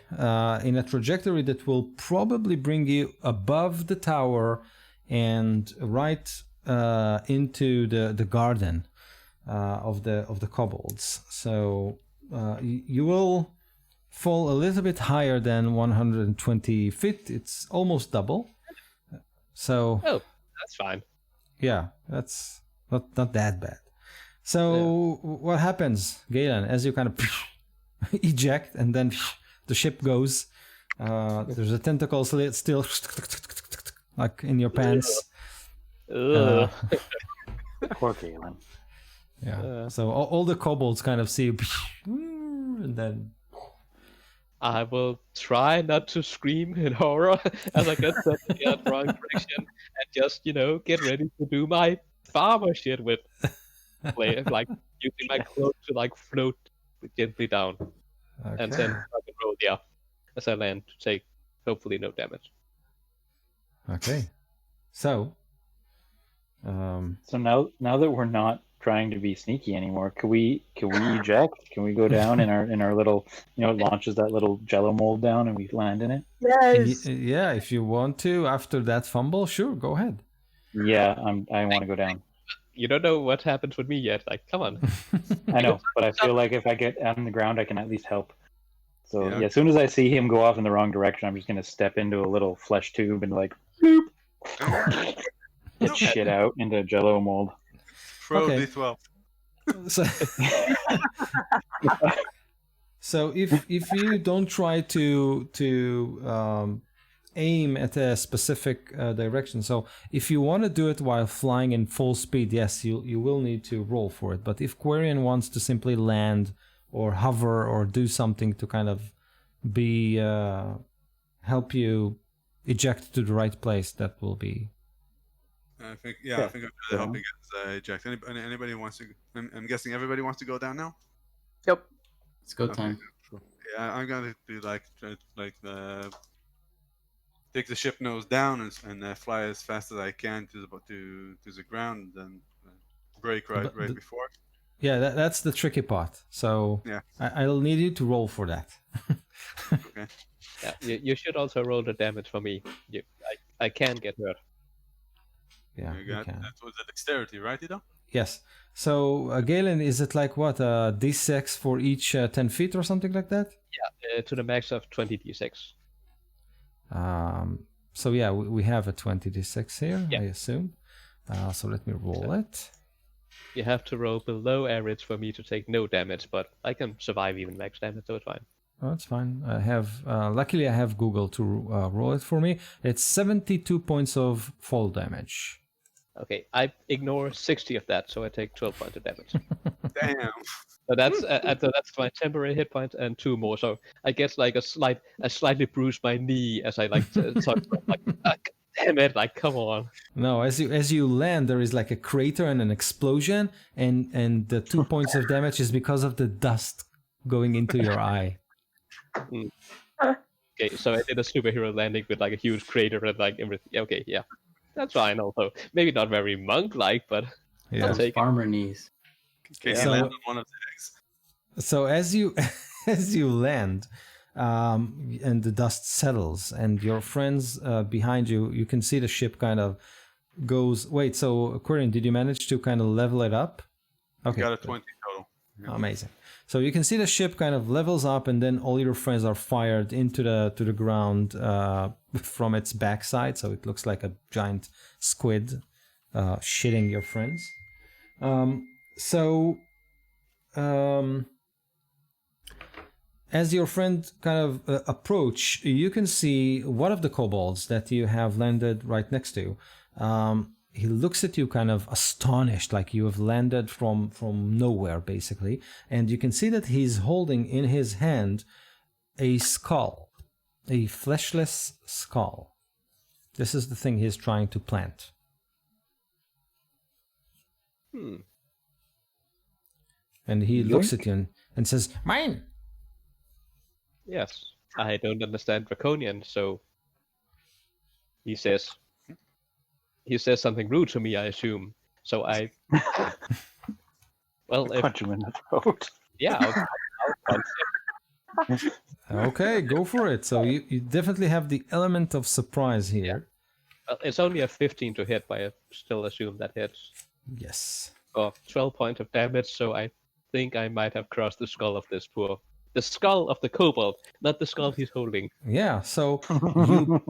in a trajectory that will probably bring you above the tower and right into the garden of the kobolds. So you will fall a little bit higher than 120 feet. It's almost double. So Oh, that's fine. yeah, that's not that bad. So what happens, Galen, as you kind of eject and then the ship goes? There's a tentacle still like in your pants. Ugh. Poor Galen. Yeah. So all the kobolds kind of see you, and then I will try not to scream in horror as I get sent in the wrong direction, and just get ready to do my farmer shit with like using my cloak to like float gently down, and then I can roll as I land to take hopefully no damage. Okay. So So now that we're not trying to be sneaky anymore, can we eject? Can we go down in our little, it launches that little jello mold down and we land in it? Yes. yeah, if you want to after that fumble, sure, go ahead. Yeah, I want to go down. You don't know what happens with me yet. Like, come on. I know, but I feel like if I get on the ground, I can at least help. So Yeah. yeah, as soon as I see him go off in the wrong direction, I'm just gonna step into a little flesh tube and like bloop, get shit out into a jello mold. Throw Okay. D12. So, so if you don't try to aim at a specific direction, so if you want to do it while flying in full speed, yes, you will need to roll for it. But if Quarian wants to simply land or hover or do something to kind of be help you eject to the right place, that will be. I think I'm really helping as I eject. Anybody wants to? I'm guessing everybody wants to go down now. Yep. It's go time. Yeah, I'm gonna do like take the ship nose down and fly as fast as I can to the ground, and break right before. Yeah, that's the tricky part. So Yeah. I'll need you to roll for that. Okay. Yeah, you should also roll the damage for me. I can get hurt. Yeah, You you got can. that was the dexterity, right, Ito? Yes. So Galen, is it like what d6 for each 10 feet or something like that? To the max of 20 d6. So yeah, we have a 20 d6 here, Yeah. I assume. So let me roll it. You have to roll below average for me to take no damage, but I can survive even max damage, so it's fine. Oh, that's fine. I have luckily I have Google to roll it for me. It's 72 points of fall damage. Okay, I ignore 60 of that, so I take 12 points of damage. Damn. So that's my temporary hit points and 2 more. So I get like I slightly bruise my knee as I like talk like, damn it, like come on. No, as you land, there is like a crater and an explosion, and the 2 points of damage is because of the dust going into your eye. Okay, so I did a superhero landing with like a huge crater and like everything. Okay, yeah, that's fine. Also, maybe not very monk-like, but Yeah. I'll take it. Farmer knees. Can So- you land on one of the eggs? So as you land, and the dust settles, and your friends behind you, you can see the ship kind of goes. Wait, so Aquarian, did you manage to kind of level it up? Okay, Got a good. 20 total. Yeah. Amazing. So you can see the ship kind of levels up, and then all your friends are fired into the ground from its backside. So it looks like a giant squid shitting your friends. as your friend kind of approach, you can see one of the kobolds that you have landed right next to. He looks at you kind of astonished, like you have landed from nowhere, basically. And you can see that he's holding in his hand a skull, a fleshless skull. This is the thing he's trying to plant. And he looks at you and says, "Mine!" Yes, I don't understand Draconian, so he says something rude to me, I assume. So I, well, if, Punch him in the throat. yeah, I'll punch him. Okay, go for it. So you definitely have the element of surprise here. Well, it's only a 15 to hit, but I still assume that hits. Yes. Or 12 points of damage, so I think I might have crossed the skull of this poor. The skull of the kobold, not the skull he's holding. Yeah, so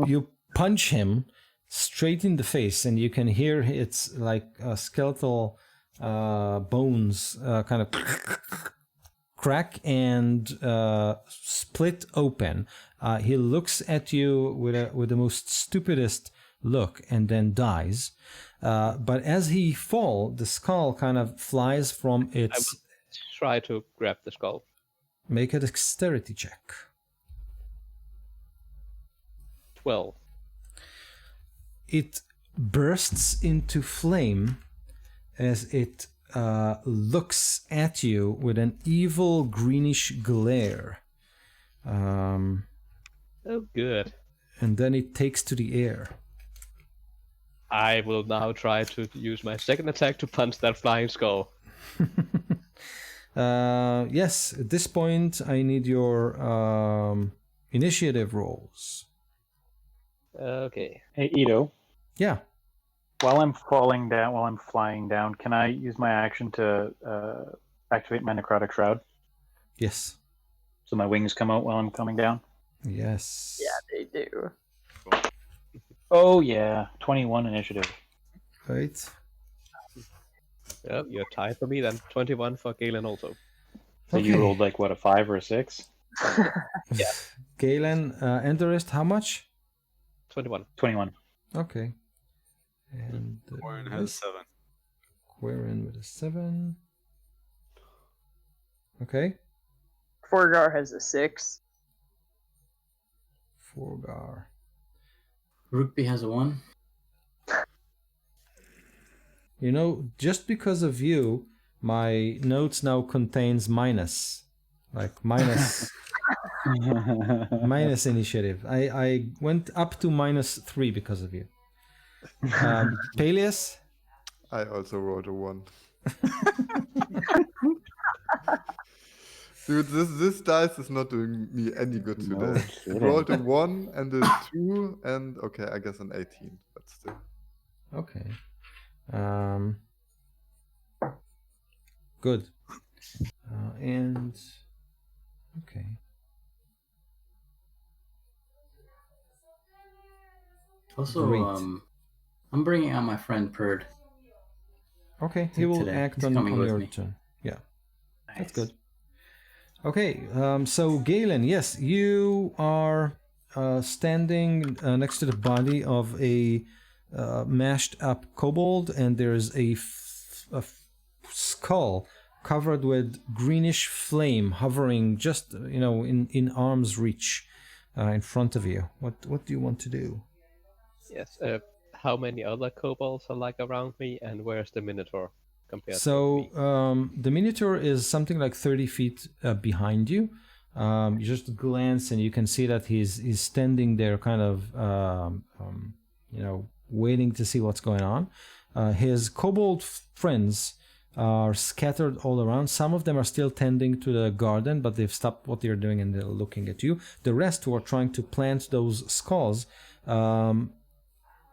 you punch him straight in the face, and you can hear it's like skeletal bones kind of crack and split open. He looks at you with the most stupidest look and then dies. But as he falls, the skull kind of flies from its... I will try to grab the skull. Make a dexterity check. 12. It bursts into flame as it looks at you with an evil greenish glare. Oh, good. And then it takes to the air. I will now try to use my second attack to punch that flying skull. Yes, at this point I need your initiative rolls. Okay. Hey, Ito. Yeah. While I'm flying down, can I use my action to activate my Necrotic Shroud? Yes. So my wings come out while I'm coming down? Yes. Yeah, they do. Oh, yeah. 21 initiative. Right. Yep, you're tied for me then. 21 for Galen also. So you rolled like, what, a 5 or a 6? Yeah. Galen, Enderist, how much? 21. 21. Okay. And Warren has 7. Querin with a 7. Okay. Forgar has a 6. Forgar. Rookby has a 1. You know, just because of you, my notes now contains minus. Like minus minus initiative. I went up to -3 because of you. Peleus? I also rolled a 1. Dude, this dice is not doing me any good today. It rolled a 1 and a 2 and okay, I guess an 18, but still. Okay. Good. And okay. Also, Great. I'm bringing out my friend Perd. Okay, he will Today. act He's on coming with your me. turn. Yeah, Nice. that's good. Okay, so Galen, yes, you are standing next to the body of a mashed up kobold, and there's a skull covered with greenish flame hovering just, in arm's reach in front of you. What do you want to do? Yes. How many other kobolds are like around me, and where's the Minotaur compared to So me? the Minotaur is something like 30 feet behind you. You just glance and you can see that he's standing there kind of, waiting to see what's going on. His kobold friends are scattered all around. Some of them are still tending to the garden, but they've stopped what they're doing and they're looking at you. The rest who are trying to plant those skulls,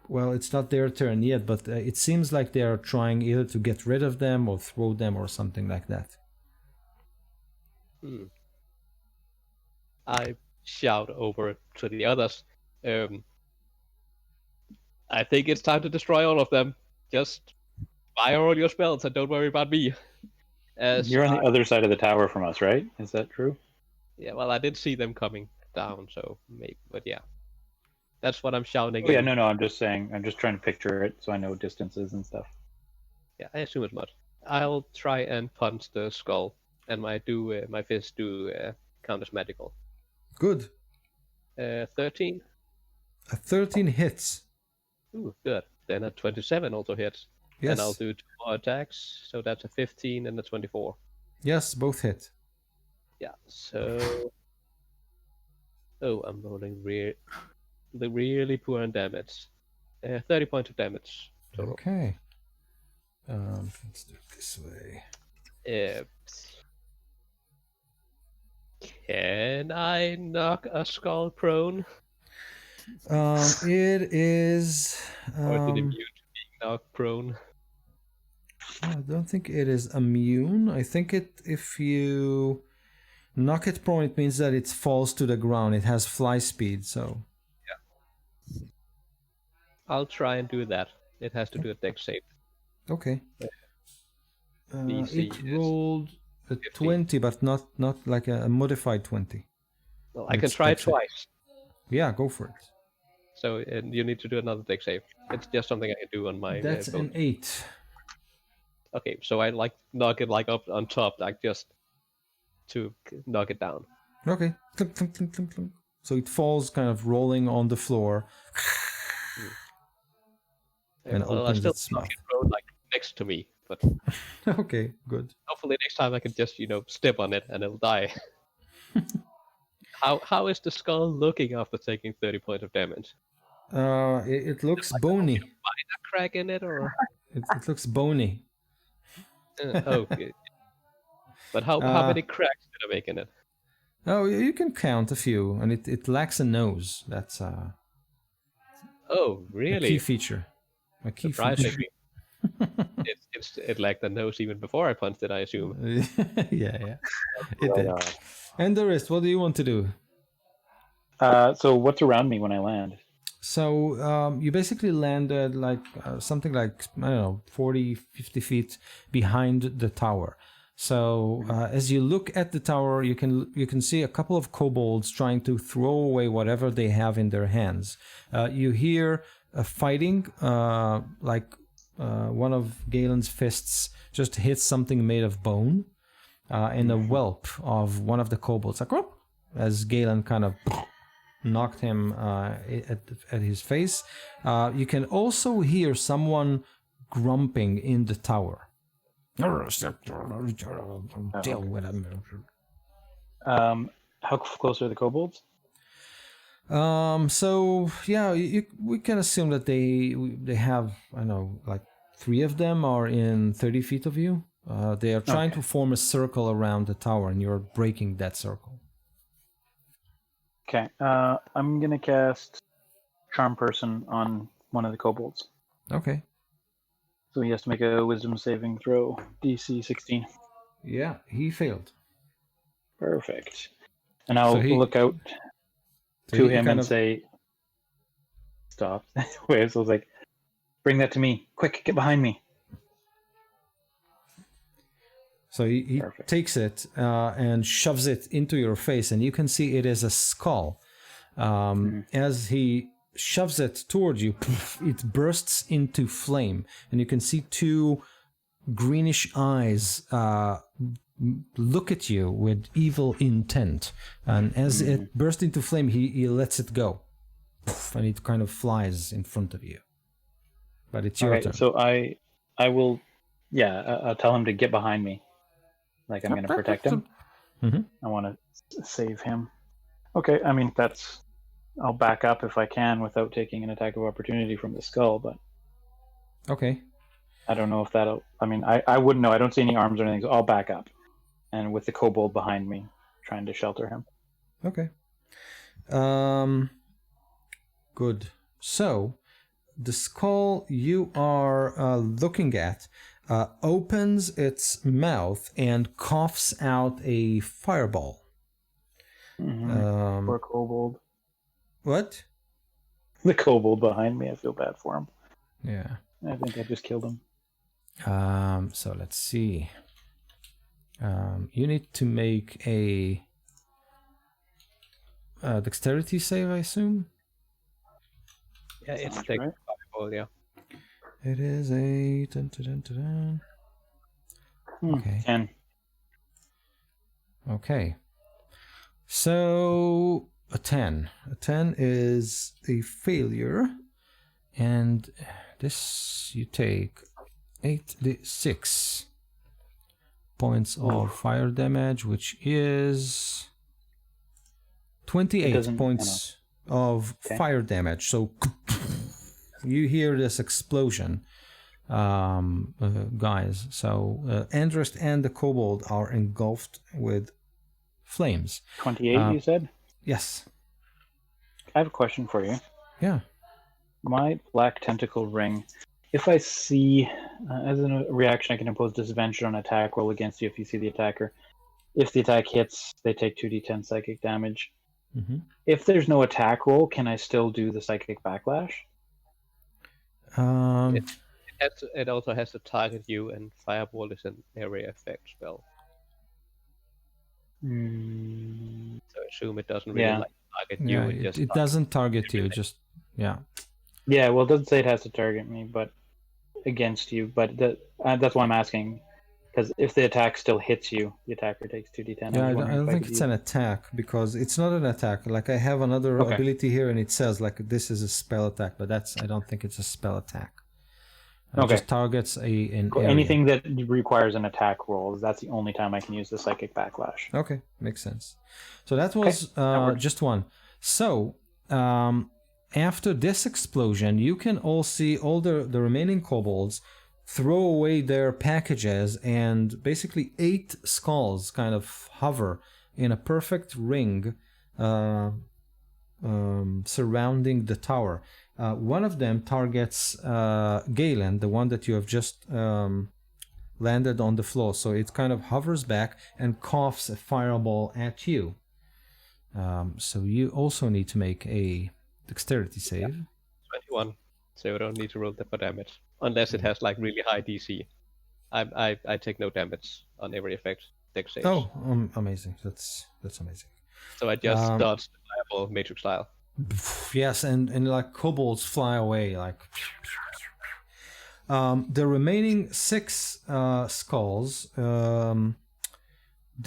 well, it's not their turn yet, but it seems like they're trying either to get rid of them or throw them or something like that. I shout over to the others. I think it's time to destroy all of them. Just fire all your spells and don't worry about me. You're on the other side of the tower from us, right? Is that true? Yeah, well, I did see them coming down, so maybe, but yeah. That's what I'm shouting. Oh, yeah, no, I'm just saying. I'm just trying to picture it so I know distances and stuff. Yeah, I assume as much. I'll try and punch the skull, and my fist do count as magical. Good. 13. A 13 hits. Ooh, good. Then a 27 also hits. And I'll Yes. do 2 more attacks, so that's a 15 and a 24. Yes, both hit. Yeah, so... Oh, I'm rolling really poor on damage. 30 points of damage total. Okay. Let's do it this way. Can I knock a skull prone? It is. Or is it immune to being knocked prone? I don't think it is immune. I think if you knock it prone, it means that it falls to the ground. It has fly speed, so. Yeah. I'll try and do that. It has to do a dex save. Okay. DC it rolled a 50. 20, but not like a modified 20. Well, I can try it twice. Yeah, go for it. So you need to do another dex save. It's just something I can do on my. That's an 8. Okay, so I knock it up on top, just to knock it down. Okay. Clunk, clunk, clunk, clunk, clunk. So it falls, kind of rolling on the floor, and opens its mouth. It next to me, but okay, good. Hopefully next time I can just step on it and it'll die. How is the skull looking after taking 30 points of damage? It looks bony. A crack in it, or it looks bony. Okay. But how many cracks did I make in it? Oh, you can count a few, and it lacks a nose. That's oh, really? A key feature. A key feature. It lacked a nose even before I punched it, I assume. yeah. It did. And the rest, what do you want to do? So what's around me when I land? So you basically landed something like, I don't know, 40, 50 feet behind the tower. So as you look at the tower, you can see a couple of kobolds trying to throw away whatever they have in their hands. You hear fighting, one of Galen's fists just hits something made of bone, and a whelp of one of the kobolds, as Galen kind of knocked him at his face. You can also hear someone grumping in the tower. Deal with him. How close are the kobolds? So yeah, we can assume that they have, I don't know, like 3 of them are in 30 feet of you. They are trying to form a circle around the tower, and you're breaking that circle. Okay, I'm gonna cast Charm Person on one of the kobolds. Okay. So he has to make a Wisdom saving throw, DC 16. Yeah, he failed. Perfect. And I'll look out to him and say, "Stop!" Wait, so I was like, "Bring that to me, quick! Get behind me!" So he takes it and shoves it into your face, and you can see it is a skull. As he shoves it toward you, it bursts into flame, and you can see 2 greenish eyes look at you with evil intent. And as it bursts into flame, he lets it go, and it kind of flies in front of you. But it's your turn. So I will, I'll tell him to get behind me. Like I'm going to protect him. I want to save him. Okay, I mean I'll back up if I can without taking an attack of opportunity from the skull, but okay. I don't know if that'll. I mean, I wouldn't know. I don't see any arms or anything, so I'll back up, and with the kobold behind me, trying to shelter him. Okay. Good. So, the skull you are looking at opens its mouth and coughs out a fireball. Poor kobold. What? The kobold behind me. I feel bad for him. Yeah. I think I just killed him. So let's see. You need to make a dexterity save, I assume. Yeah, it's Sounds take right. fireball, yeah. It is a... Dun, dun, dun, dun, dun. Okay. 10. Okay. So a 10. A 10 is a failure. And this you take 8d6 points of fire damage, which is 28 doesn't- points of Okay. fire damage. So you hear this explosion, guys. So Andrest and the kobold are engulfed with flames. 28, you said? Yes. I have a question for you. Yeah. My black tentacle ring, if I see, as a reaction, I can impose disadvantage on attack roll against you if you see the attacker. If the attack hits, they take 2d10 psychic damage. Mm-hmm. If there's no attack roll, can I still do the psychic backlash? It also has to target you, and fireball is an area effect spell. Mm, So I assume it doesn't really Yeah. like target you. Yeah, It just it doesn't target you. Just yeah. yeah, well, it doesn't say it has to target me, but against you. But that's why I'm asking, because if the attack still hits you, the attacker takes 2d10. Yeah, was I wondering don't if think could it's use- an attack because it's not an attack. Like I have another Okay. ability here, and it says like this is a spell attack, but I don't think it's a spell attack. It Okay. just targets an area. anything that requires an attack roll. That's the only time I can use the psychic backlash. Okay, makes sense. So that was works. just one. So after this explosion, you can all see all the remaining kobolds throw away their packages, and basically 8 skulls kind of hover in a perfect ring surrounding the tower. One of them targets Galen, the one that you have just landed on the floor. So it kind of hovers back and coughs a fireball at you. So you also need to make a dexterity save. 21. So you don't need to roll that for damage. Unless it has like really high DC. I take no damage on every effect. Dex saves. Oh, amazing. That's amazing. So I just dodged the fireball matrix style. Yes, and like kobolds fly away like. The remaining 6 skulls,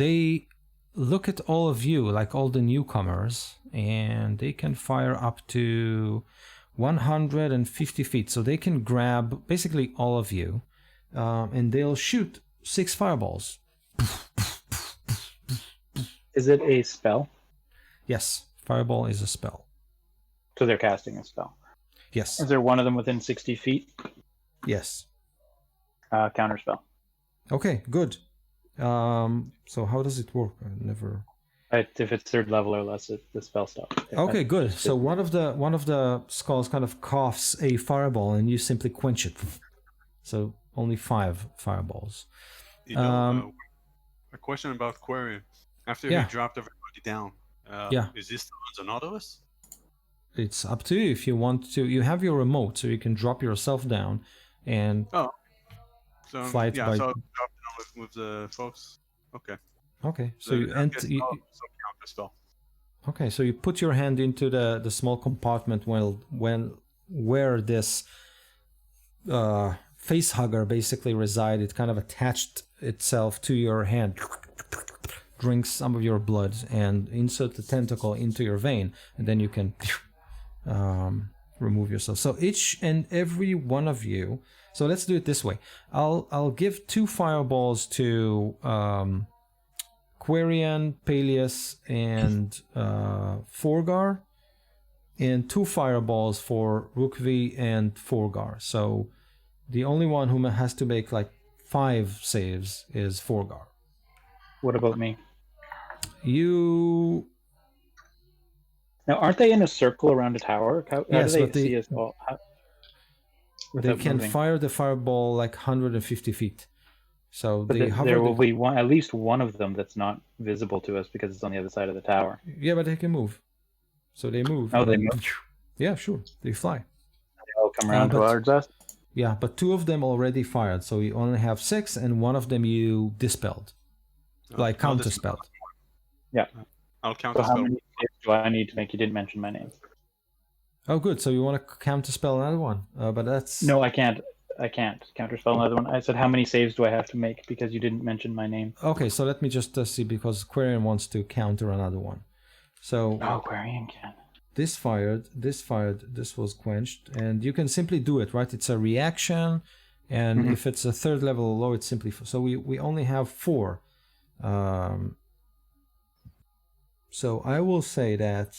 they look at all of you, like all the newcomers, and they can fire up to 150 feet. So they can grab basically all of you, and they'll shoot 6 fireballs. Is it a spell? Yes, fireball is a spell. So they're casting a spell. Yes. Is there one of them within 60 feet? Yes. Counter spell. Okay, good. So how does it work? I never. If it's 3rd level or less, the spell stops. Okay, good. So one of the skulls kind of coughs a fireball, and you simply quench it. So only 5 fireballs. You know, a question about Quarian. After Yeah. he dropped everybody down, Yeah. is this still on Nautilus? It's up to you if you want to. You have your remote, so you can drop yourself down and So Fly it yeah, by- so I'll drop down with the folks. Okay. okay. So Then you I enter. guess You, I'll counter spell. okay, so you put your hand into the small compartment where this face hugger basically reside. It kind of attached itself to your hand, drinks some of your blood, and insert the tentacle into your vein, and then you can remove yourself. So each and every one of you. So let's do it this way. I'll give 2 fireballs to Quarian, Peleus, and Forgar, and 2 fireballs for Rukvi and Forgar. So the only one who has to make like 5 saves is Forgar. What about me? You Now, aren't they in a circle around a tower? How Yes, do they but they- see us all? they without can moving? fire the fireball like 150 feet. So But they hover. there will be at least one of them that's not visible to us because it's on the other side of the tower. Yeah, but they can move. So they move. Oh, and they then- move? Yeah, sure. They fly. They all come around but- towards us. Yeah, but 2 of them already fired, so you only have 6, and one of them you dispelled, like I'll counterspelled. I'll count So the how spell. many saves do I need to make? You didn't mention my name. Oh, good. So you want to counterspell another one, but that's No, I can't. I can't counterspell another one. I said how many saves do I have to make because you didn't mention my name. okay. So let me just see, because Quarian wants to counter another one. So Oh, Quarian can. this fired, this was quenched, and you can simply do it, right? It's a reaction, and if it's a third level low, it's simply so we only have 4. So I will say that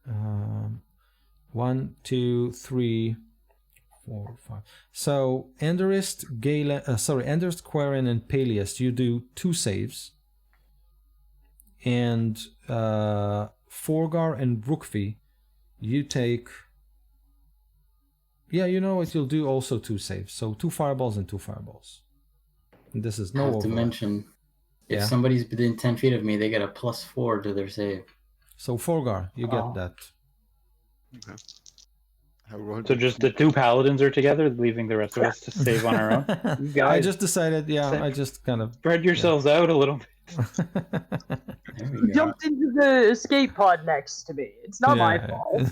1, 2, 3, 4, 5. So Enderist, Enderist, Quarian, and Peleus, you do 2 saves, and Forgar and Brookvi, you take. Yeah, you know what? You'll do also 2 saves. So 2 fireballs and 2 fireballs. And this is I no have to overlap. mention, if Yeah. somebody's within 10 feet of me, they get a +4 to their save. So Forgar, you get that. Okay. I rolled So a just the 2 paladins are together, leaving the rest of us to save on our own. You I guys just decided, I just kind of. spread yourselves out a little bit. There we You go. jumped into the escape pod next to me. It's not my fault.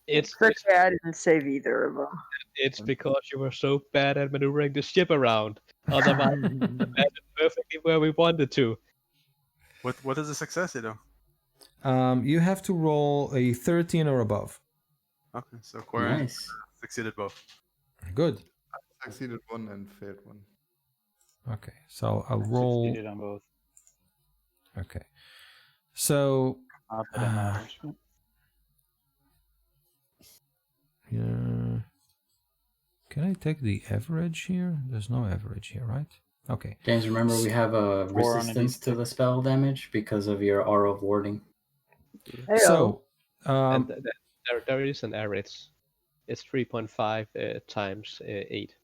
It's Especially I didn't save either of them. it's because you were so bad at maneuvering the ship around. Otherwise, we landed perfectly where we wanted to. What is a success, though? You have to roll a 13 or above. Okay, so Quarian Nice. succeeded both. Good. succeeded 1 and failed 1. Okay, so I'll roll. Succeeded on both. Okay, so Not that it matters. yeah. Can I take the average here? There's no average here, right? Okay. James, remember we have a 4 on a resistance to D6. the spell damage because of your aura of warding. Hey, So, And there is an average. It's 3.5 times 8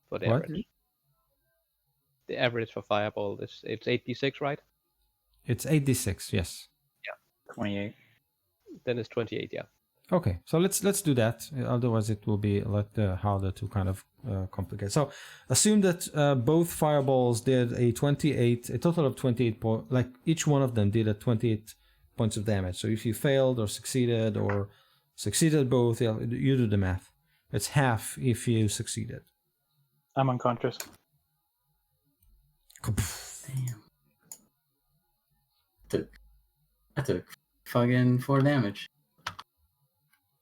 for the What? average. The average for fireball is it's 8d6, right? it's 8d6, yes. 28. Then it's 28, yeah. Okay, so let's do that. Otherwise, it will be a lot harder to kind of complicate. So, assume that both fireballs did a total of 28 points. Like each one of them did a 28 points of damage. So, if you failed or succeeded both, you do the math. It's half if you succeeded. I'm unconscious. Damn. That took fucking 4 damage.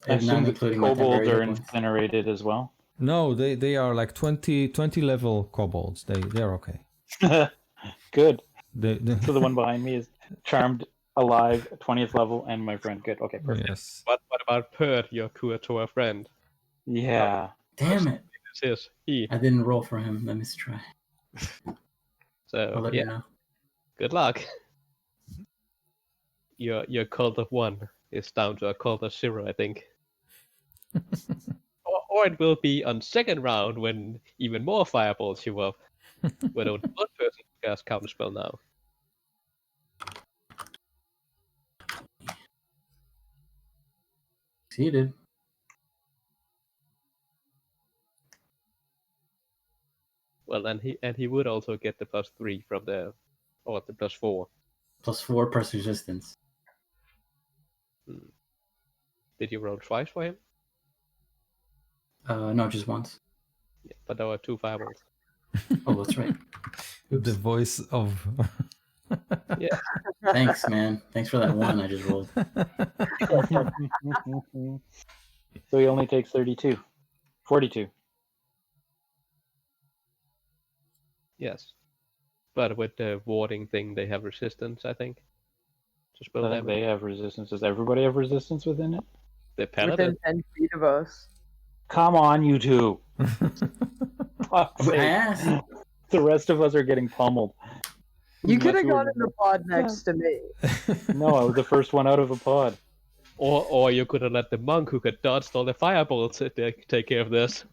I And not assume the including my kobolds temporary are hit points. incinerated as well. No, they are like 20 level kobolds. They're okay. Good. They So the one behind me is charmed, alive, 20th level, and my friend. Good. Okay, perfect. yes. What about Pert, your Kuatoa friend? Yeah. Damn it. This is he. I didn't roll for him. Let me try. I'll So let yeah, you know. good luck. Your cult of 1 is down to a cult of 0, I think. or it will be on second round when even more fireballs show up. When only one person casts counterspell now. Succeeded. Well, and he would also get the +3 from the +4. +4 plus resistance. Did you roll twice for him? No, just once. Yeah, but there were 2 fireballs. Oh, that's right. The voice of. Yeah. Thanks, man. Thanks for that 1 I just rolled. So he only takes 32. 42. Yes. But with the warding thing, they have resistance, I think. To spell I think damage. they have resistance. Does everybody have resistance within it? The paladin. Within 10 feet of us. Come on, you two. Fuck's I sake. asked. The rest of us are getting pummeled. You could have Unless gone in the pod next to me. No, I was the first one out of a pod. Or you could have let the monk who could dodge all the fireballs take care of this.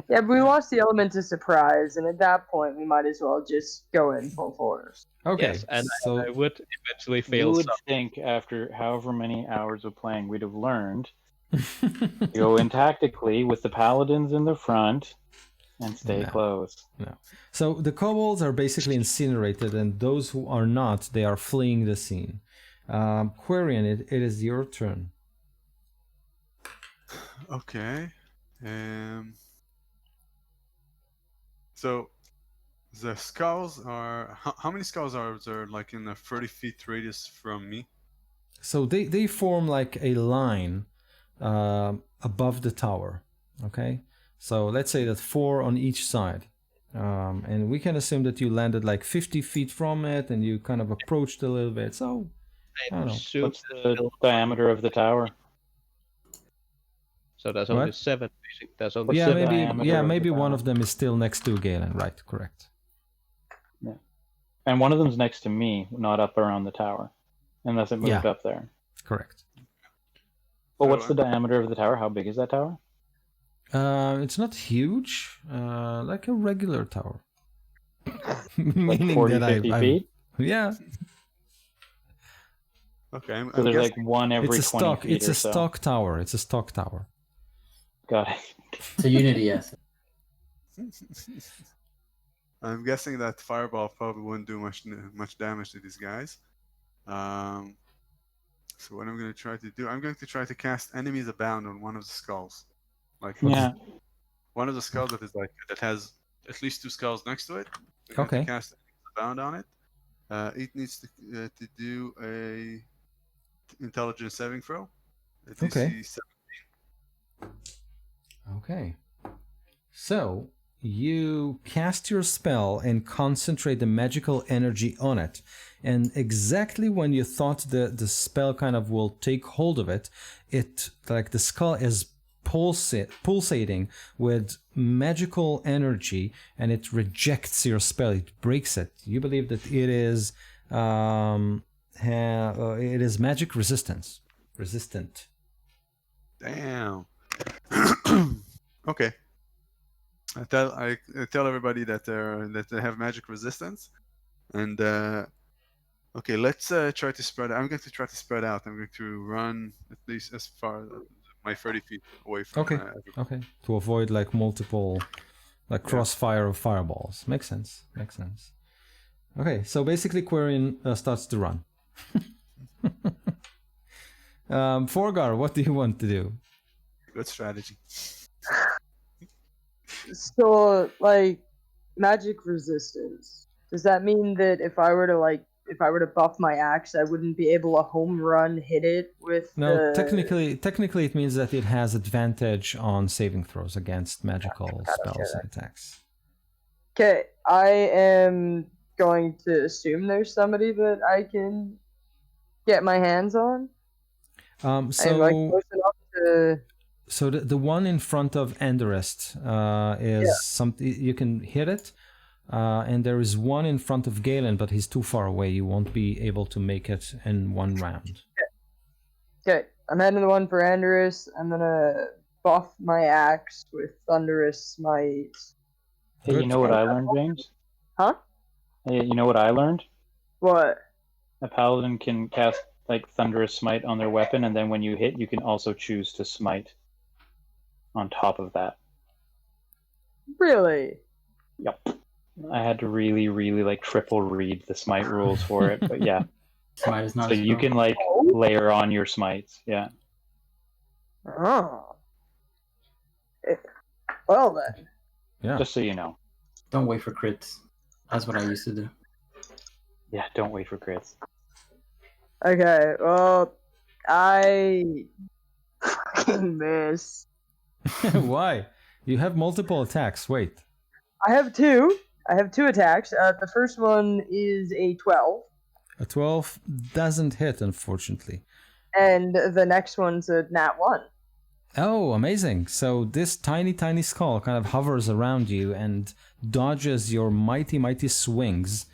Yeah, but we lost the element of surprise, and at that point, we might as well just go in full force. Okay, Yes, and so I would eventually You fail would some. think after however many hours of playing, we'd have learned to go in tactically with the paladins in the front And stay No. close. No. So the kobolds are basically incinerated, and those who are not, they are fleeing the scene. Quarian, it is your turn. Okay. So the skulls are how many skulls are there like in a 30 feet radius from me? So they form like a line above the tower. Okay. So let's say that 4 on each side. And we can assume that you landed like 50 feet from it and you kind of approached a little bit. So, I don't know. Assume What's the diameter of the tower? So there's only What? 7. There's only What's Yeah, the 7. diameter of maybe the one tower? of them is still next to Galen, right? Correct. Yeah. And one of them's next to me, not up around the tower. Unless it moved Yeah. up there. Correct. But So, what's the diameter of the tower? How big is that tower? It's not huge, like a regular tower. Like Meaning 40, that 50 feet? yeah, Okay, I'm So there's like guessing one every it's a 20 stock. feet It's or a so. stock tower. It's a stock tower. Got it. It's a Unity asset. I'm guessing that fireball probably wouldn't do much damage to these guys. So what I'm going to try to do, I'm going to try to cast Enemies Abound on one of the skulls. Like Yeah. one of the skulls that has at least 2 skulls next to it. I'm going Okay. to cast Enemies Abound on it. It needs to do a intelligence saving throw. Okay. DC 7. Okay. So you cast your spell and concentrate the magical energy on it. And exactly when you thought the spell kind of will take hold of it, like the skull is pulsating with magical energy, and it rejects your spell. It breaks it. You believe that it is magic resistant. Damn. Okay. I tell everybody that they have magic resistance, and okay, let's try to spread. I'm going to try to spread out. I'm going to run at least as far my 30 feet away from. Okay. Okay. To avoid like multiple, like crossfire of fireballs. Makes sense. Okay, so basically Quarian starts to run. Forgar, what do you want to do? Good strategy. So, like, magic resistance. Does that mean that if I were to buff my axe, I wouldn't be able to home run hit it with No, the... technically it means that it has advantage on saving throws against magical spells and attacks. Okay, I am going to assume there's somebody that I can get my hands on. I'm like close enough to... So the one in front of Enderest is something you can hit it, and there is one in front of Galen, but he's too far away. You won't be able to make it in one round. Okay, I'm heading to the one for Andrus. I'm gonna buff my axe with Thunderous Smite. Hey, you know what I learned, James? Huh? Hey, you know what I learned? What? A paladin can cast like Thunderous Smite on their weapon, and then when you hit, you can also choose to smite on top of that. Really? Yep. I had to really, really like triple read the smite rules for it, but yeah. Smite is not So a you spell. can like layer on your smites, yeah. Oh. Well then. Yeah. Just so you know. Don't wait for crits. That's what I used to do. Yeah, don't wait for crits. Okay, well, I fucking miss. Why? You have multiple attacks. Wait. I have two attacks. The first one is a 12. A 12 doesn't hit, unfortunately. And the next one's a nat 1. Oh, amazing. So this tiny, tiny skull kind of hovers around you and dodges your mighty, mighty swings.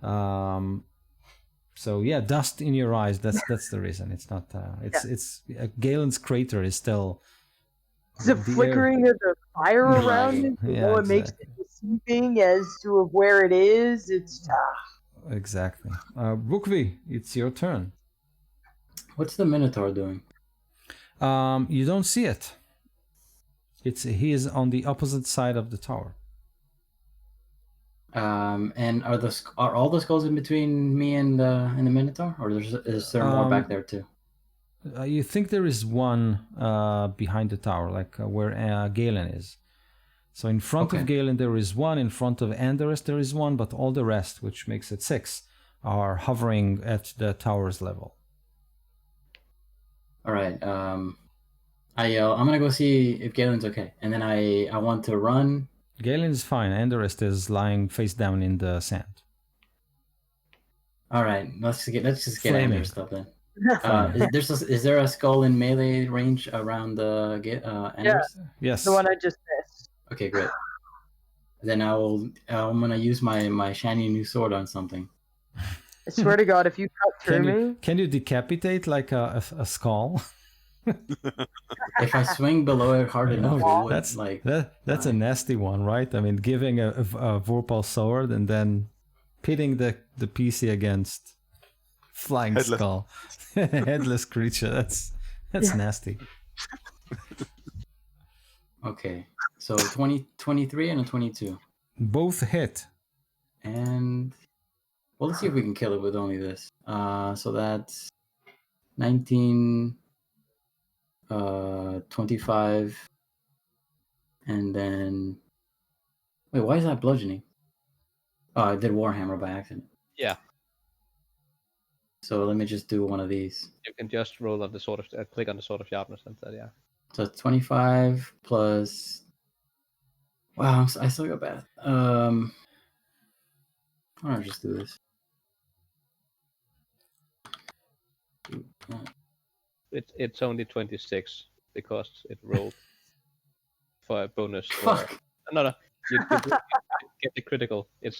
So yeah, dust in your eyes. That's the reason. It's not. It's Galen's crater is still. The flickering of the fire around it, Yeah, it makes it deceiving as to where it is. It's exactly. Bukvi, it's your turn. What's the Minotaur doing? You don't see it. He is on the opposite side of the tower. And are all the skulls in between me and the Minotaur, or is there more back there too? You think there is one behind the tower, like where Galen is. So in front of Galen there is one, in front of Anderus there is one, but all the rest, which makes it 6, are hovering at the tower's level. All right. I'm gonna go see if Galen's okay, and then I want to run. Galen is fine. Anderus is lying face down in the sand. All right, let's just get Flaming. Anderus stuff then. Is there a skull in melee range around the Anderus? Yes. The one I just missed. Okay, great. Then I'm gonna use my shiny new sword on something. I swear to God, if you cut through me, Can you decapitate like a skull? If I swing below it hard enough, it would, that's a nasty one, right? I mean, giving a Vorpal sword and then pitting the PC against flying skull, headless creature. That's nasty. Okay, so 23 and a 22. Both hit. And well, let's see if we can kill it with only this. So that's 19, 25, and then wait, why is that bludgeoning? Oh, I did Warhammer by accident. Yeah. So let me just do one of these. You can just roll on the sort of click on the sword of sharpness instead. Yeah. So it's 25 plus. Wow, I still got bad. Why don't I just do this? It's only 26 because it rolled for a bonus. Fuck. No. You get the critical. It's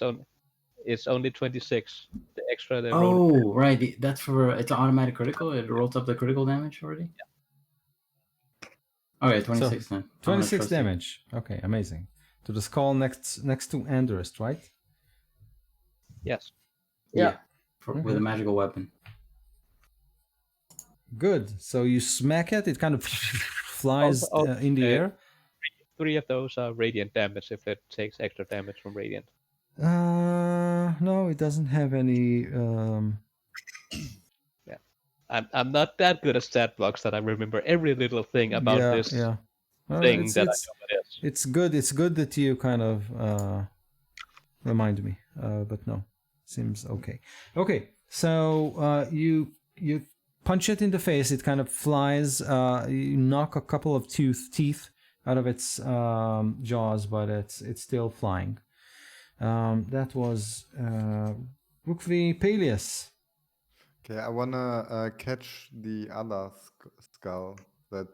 only 26. The extra they rolled. Oh, right. That's for it's an automatic critical. It rolls up the critical damage already. Yeah. Okay, 26 then. 26 damage. Okay, amazing. To the skull next to Anderus, right? Yes. Yeah. With a magical weapon. Good. So you smack it. It kind of flies in the air. 3 of those are radiant damage if it takes extra damage from radiant. No, it doesn't have any. Yeah, I'm not that good at stat blocks that I remember every little thing about this thing that I know it is. It's good. It's good that you kind of remind me. But no, seems okay. Okay, so you punch it in the face. It kind of flies. You knock a couple of teeth out of its jaws, but it's still flying. That was Rukvi Peleus. Okay, I wanna catch the other skull. That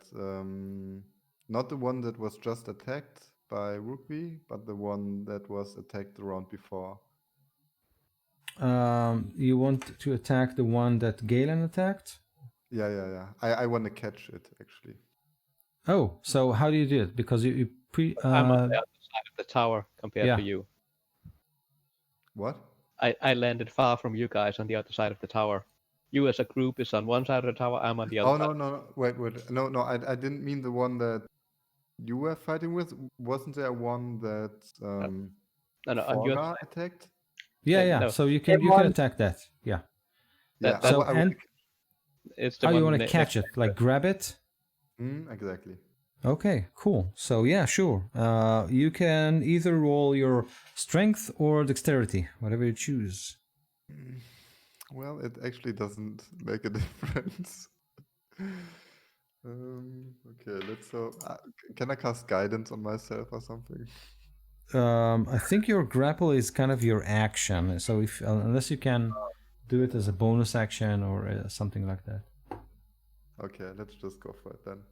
not the one that was just attacked by Rukvi, but the one that was attacked the round before. You want to attack the one that Galen attacked? Yeah. I want to catch it actually. Oh, so how do you do it? Because you I'm on the other side of the tower compared to you. What? I landed far from you guys on the other side of the tower. You as a group is on one side of the tower, I'm on the other side. Oh, no. Wait. No, I didn't mean the one that you were fighting with. Wasn't there one that No, on your side. attacked? Yeah. No. So you can attack that. Yeah. So it's the how one you want to catch it? Like grab it? Exactly. Okay, cool. So yeah, sure. You can either roll your strength or dexterity, whatever you choose. Well, it actually doesn't make a difference. Okay, let's can I cast guidance on myself or something? I think your grapple is kind of your action. So unless you can do it as a bonus action or something like that. Okay, let's just go for it then.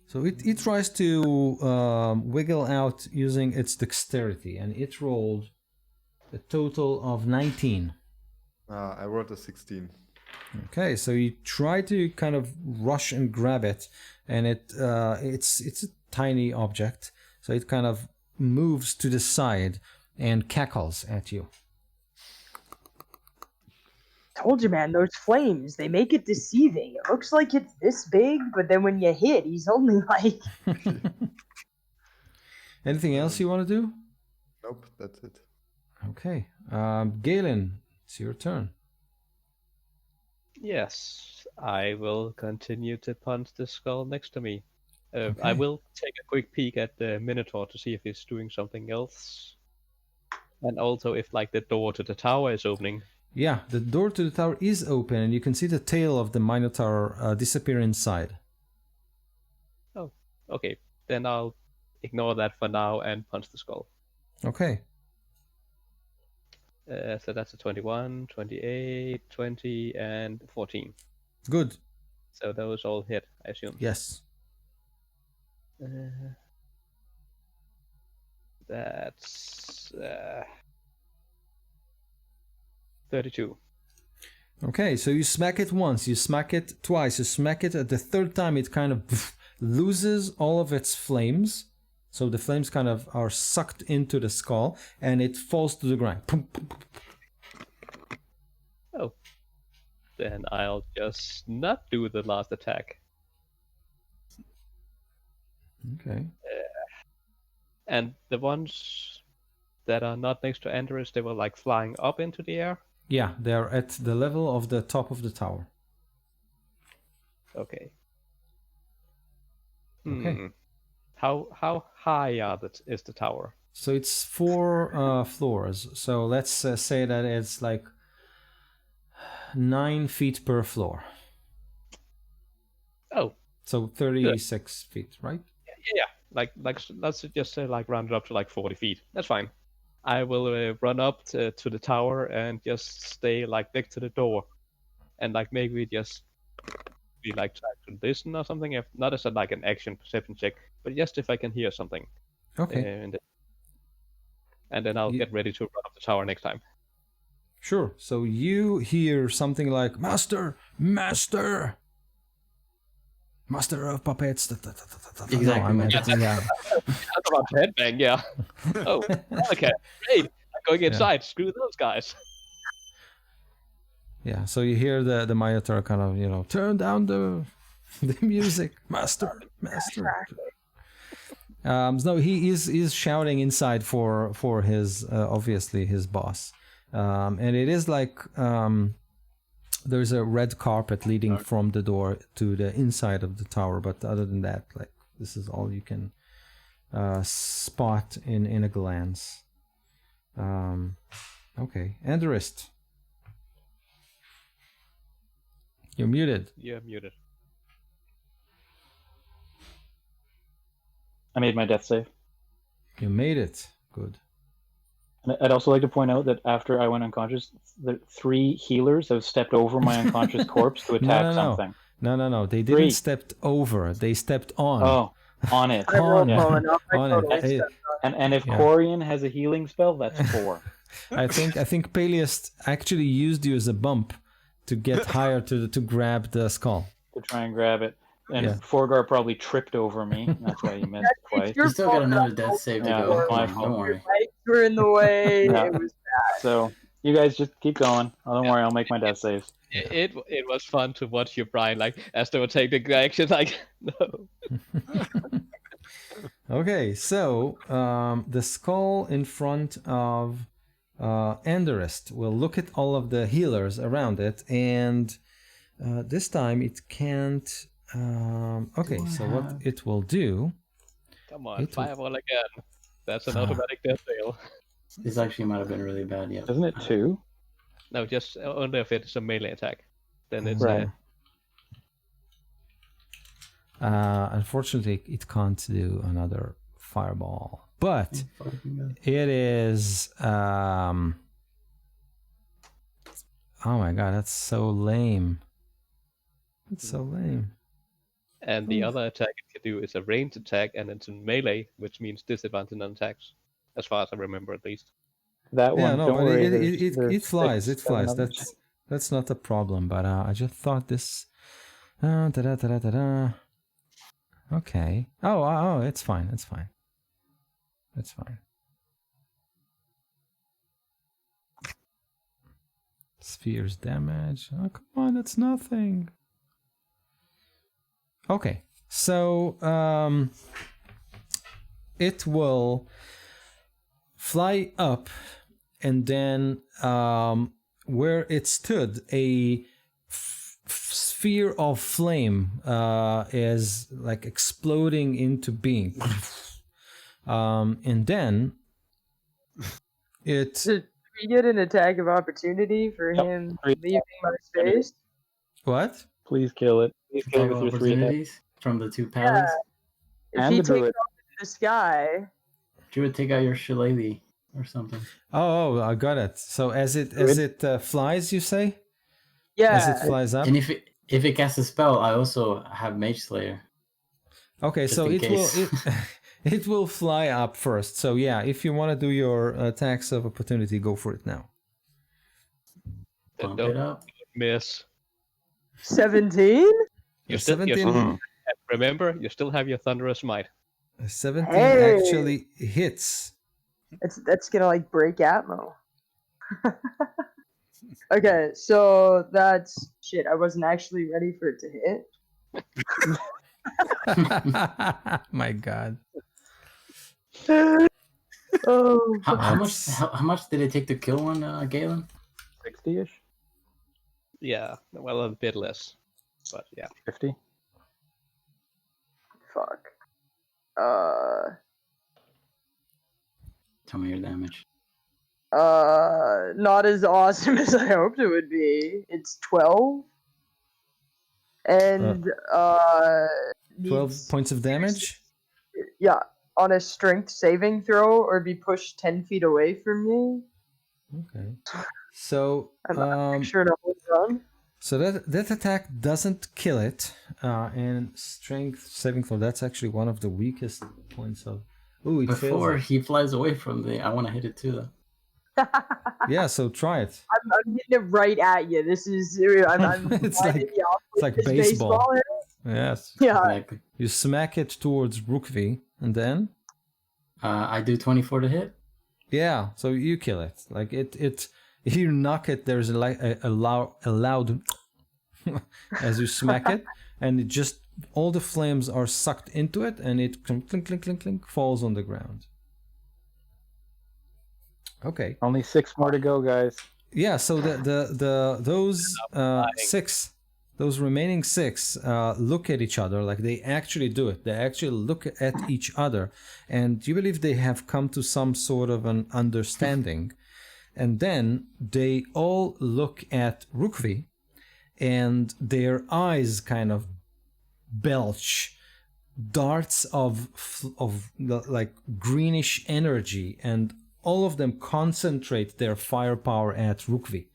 So it tries to wiggle out using its dexterity, and it rolled a total of 19. I rolled a 16. Okay, so you try to kind of rush and grab it, and it's a tiny object, so it kind of moves to the side and cackles at you. Told you, man, those flames, they make it deceiving. It looks like it's this big, but then when you hit, he's only like... Anything else you want to do? Nope, that's it. Okay. Galen, it's your turn. Yes, I will continue to punch the skull next to me. I Okay. will take a quick peek at the Minotaur to see if he's doing something else. And also if like the door to the tower is opening. Yeah, the door to the tower is open, and you can see the tail of the Minotaur disappear inside. Oh, okay. Then I'll ignore that for now and punch the skull. Okay. So that's a 21, 28, 20, and 14. Good. So those all hit, I assume. Yes. That's 32. Okay, so you smack it once, you smack it twice, you smack it at the third time, it kind of loses all of its flames. So the flames kind of are sucked into the skull, and it falls to the ground. Oh. Then I'll just not do the last attack. Okay. And the ones that are not next to Andrus, they were like flying up into the air? Yeah, they're at the level of the top of the tower. Okay. Okay. How high is the tower? So it's 4 floors. So let's say that it's like 9 feet per floor. Oh. So 36 feet, right? Yeah. Like let's just say like round it up to like 40 feet. That's fine. I will run up to the tower and just stay like next to the door, and like maybe just be like try to listen or something. If not as like an action perception check, but just if I can hear something. Okay. And then I'll get ready to run up the tower next time. Sure. So you hear something like Master of puppets. Exactly. No, yeah. That's about to headbang, yeah. Oh, okay, great. I'm going inside. Screw those guys. Yeah. So you hear the Minotaur kind of, turn down the music, Master. No, he is shouting inside for his obviously his boss, and it is like there's a red carpet leading from the door to the inside of the tower, but other than that, like this is all you can spot in a glance. Okay, Andrus, you're muted. You're muted. I made my death save. You made it. Good. And I'd also like to point out that after I went unconscious, the 3 healers have stepped over my unconscious corpse to attack something. No. They didn't step over. They stepped on. Oh, on it. on it. And if Corian has a healing spell, that's 4. I think Peleus actually used you as a bump to get higher to grab the skull. To try and grab it. And Forgar probably tripped over me. That's why he missed twice. You still got another death save to go. Don't worry. Legs were in the way. It was bad. So you guys just keep going. Oh, don't worry, I'll make my death saves. It was fun to watch you, Brian, like as they were taking the action, like no. Okay, so the skull in front of Andrus will look at all of the healers around it, and this time it can't. Okay, so what it will do? Come on, fireball again. That's an automatic death fail. This actually might have been really bad, yeah. Isn't it 2? No, just only if it's a melee attack. Then it's right. Unfortunately, it can't do another fireball, but it is. Oh my god, that's so lame. That's so lame. And the other attack it can do is a ranged attack, and it's in melee, which means disadvantage on attacks, as far as I remember, at least. That one. Yeah, no, don't but worry, it flies. It flies. others. That's not a problem. But I just thought this. Okay. Oh, it's fine. It's fine. It's fine. Spheres damage. Oh, come on, that's nothing. Okay, so it will fly up and then where it stood, a sphere of flame is like exploding into being. And then it... Did we get an attack of opportunity for him leaving my space? What? Please kill it. Please kill it Attack with of your 3 attacks. opportunities from the 2 paladins. If And he the takes druid. off into the sky, Druid, take out your shillelagh or something. Oh, I got it. So as it flies, you say? As it flies up? And if it casts a spell, I also have Mage Slayer. Okay, Just so in it will case. it will fly up first. So yeah, if you want to do your attacks of opportunity, go for it now. Bump Don't it up. miss. 17? You still, 17, remember, you still have your Thunderous Might. 17 Hey! actually hits. That's gonna like break Atmo. Okay, so that's shit. I wasn't actually ready for it to hit. My God. Oh, How much did it take to kill one, Galen? 60-ish? Yeah, well, a bit less. But yeah. 50? fuck. Tell me your damage. Not as awesome as I hoped it would be. It's 12. And 12 needs, points of damage? yeah, on a strength saving throw or be pushed 10 feet away from me. Okay. So I'm sure to hold on. so that attack doesn't kill it, and strength saving throw, that's actually one of the weakest points of... Ooh, it Before fails. he flies away from the... I want to hit it too, though. Yeah, so try it. I'm getting it right at you. This is I'm It's lining you up it's with like this baseball. hit. Yes. Yeah. Exactly. You smack it towards Rookvi, and then... I do 24 to hit. Yeah, so you kill it. Like it if you knock it, there's a loud as you smack it, and it just, all the flames are sucked into it, and it clink clink clink clink falls on the ground. Okay. Only 6 more to go, guys. Yeah, so those remaining 6 look at each other, like they actually do it. They actually look at each other, and you believe they have come to some sort of an understanding. And then they all look at Rookvi, and their eyes kind of belch darts of like greenish energy, and all of them concentrate their firepower at Rookvi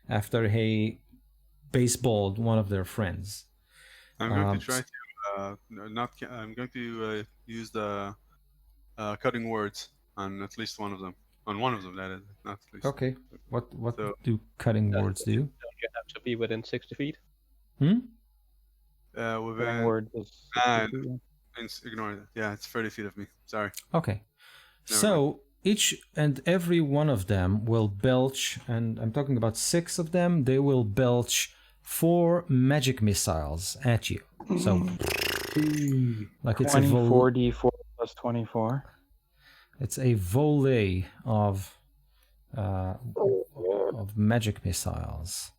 after he baseballed one of their friends. I'm going to try to I'm going to use the cutting words on at least one of them. On one of them, that is, not at least. Okay. What So- do cutting words do? Don't you have to be within 60 feet? Cutting Within word is ignore that. Yeah, it's 30 feet of me. Sorry. Okay. Never So each and every one of them will belch, and I'm talking about 6 of them, they will belch 4 magic missiles at you. So like it's 24d4 plus 24. it's a volley of magic missiles.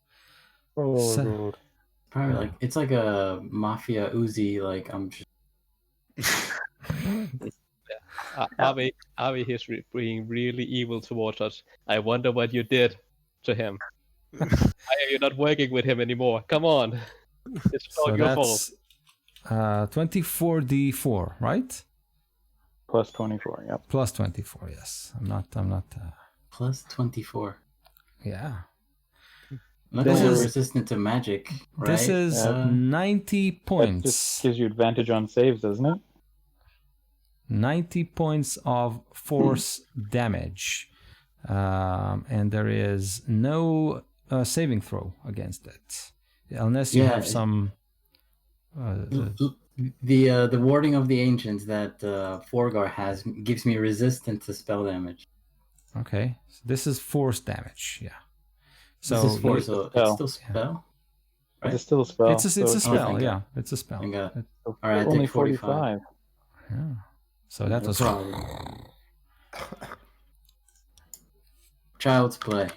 Oh, So- God. Probably like it's like a mafia Uzi. Like I'm just Avi is being really evil towards us. I wonder what you did to him. Why are you not working with him anymore? Come on. It's all So your fault. that's 24d4, right? Plus 24, yep. Plus 24, yes. I'm not plus 24. yeah. Luckily, This I'm is- resistant to magic. Right? This is 90 That points. just gives you advantage on saves, doesn't it? 90 points of force damage. And there is no saving throw against it. Unless you Yeah, have some... The warding of the ancients that Forgar has gives me resistance to spell damage. okay. So this is force damage, yeah. So This is four, you- so it's spell. still spell. Right? It's still a spell. it's a so spell, thank yeah. God. It's a spell. Thank God. It- All right, I only take 45. 45. yeah. So that No was... problem. Child's play.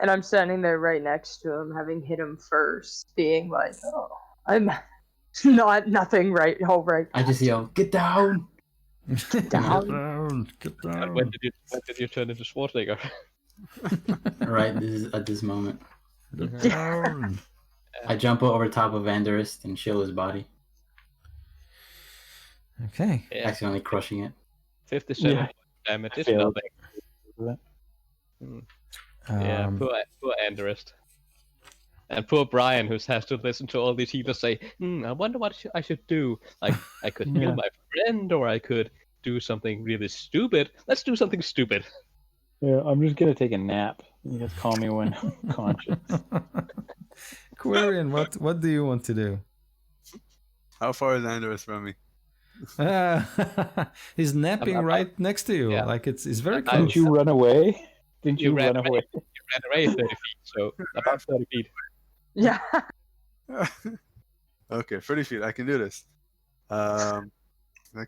And I'm standing there right next to him, having hit him first, being like, "Oh, I'm nothing right. All right." I just yell, "Get down!" Get down. Get And down. when did you turn into Schwarzenegger? Right, this is at this moment. Get down. I jump over top of Vanderist and shield his body, Okay. Yeah, accidentally crushing it. 57 Yeah. damage is Failed. nothing. Yeah, Um, poor Anderist. And poor Brian, who has to listen to all these healers say, I wonder what I should do. Like, I could heal Yeah. my friend, or I could do something really stupid. Let's do something stupid. Yeah, I'm just gonna take a nap. You just call me when I'm conscious. Quarian, what do you want to do? How far is Andorus from me? He's napping right next to you. Yeah. Like it's very I- close. Didn't you run away? Didn't You you ran run away? You ran away 30 feet, so about 30 feet. Yeah. Okay, 30 feet. I can do this. I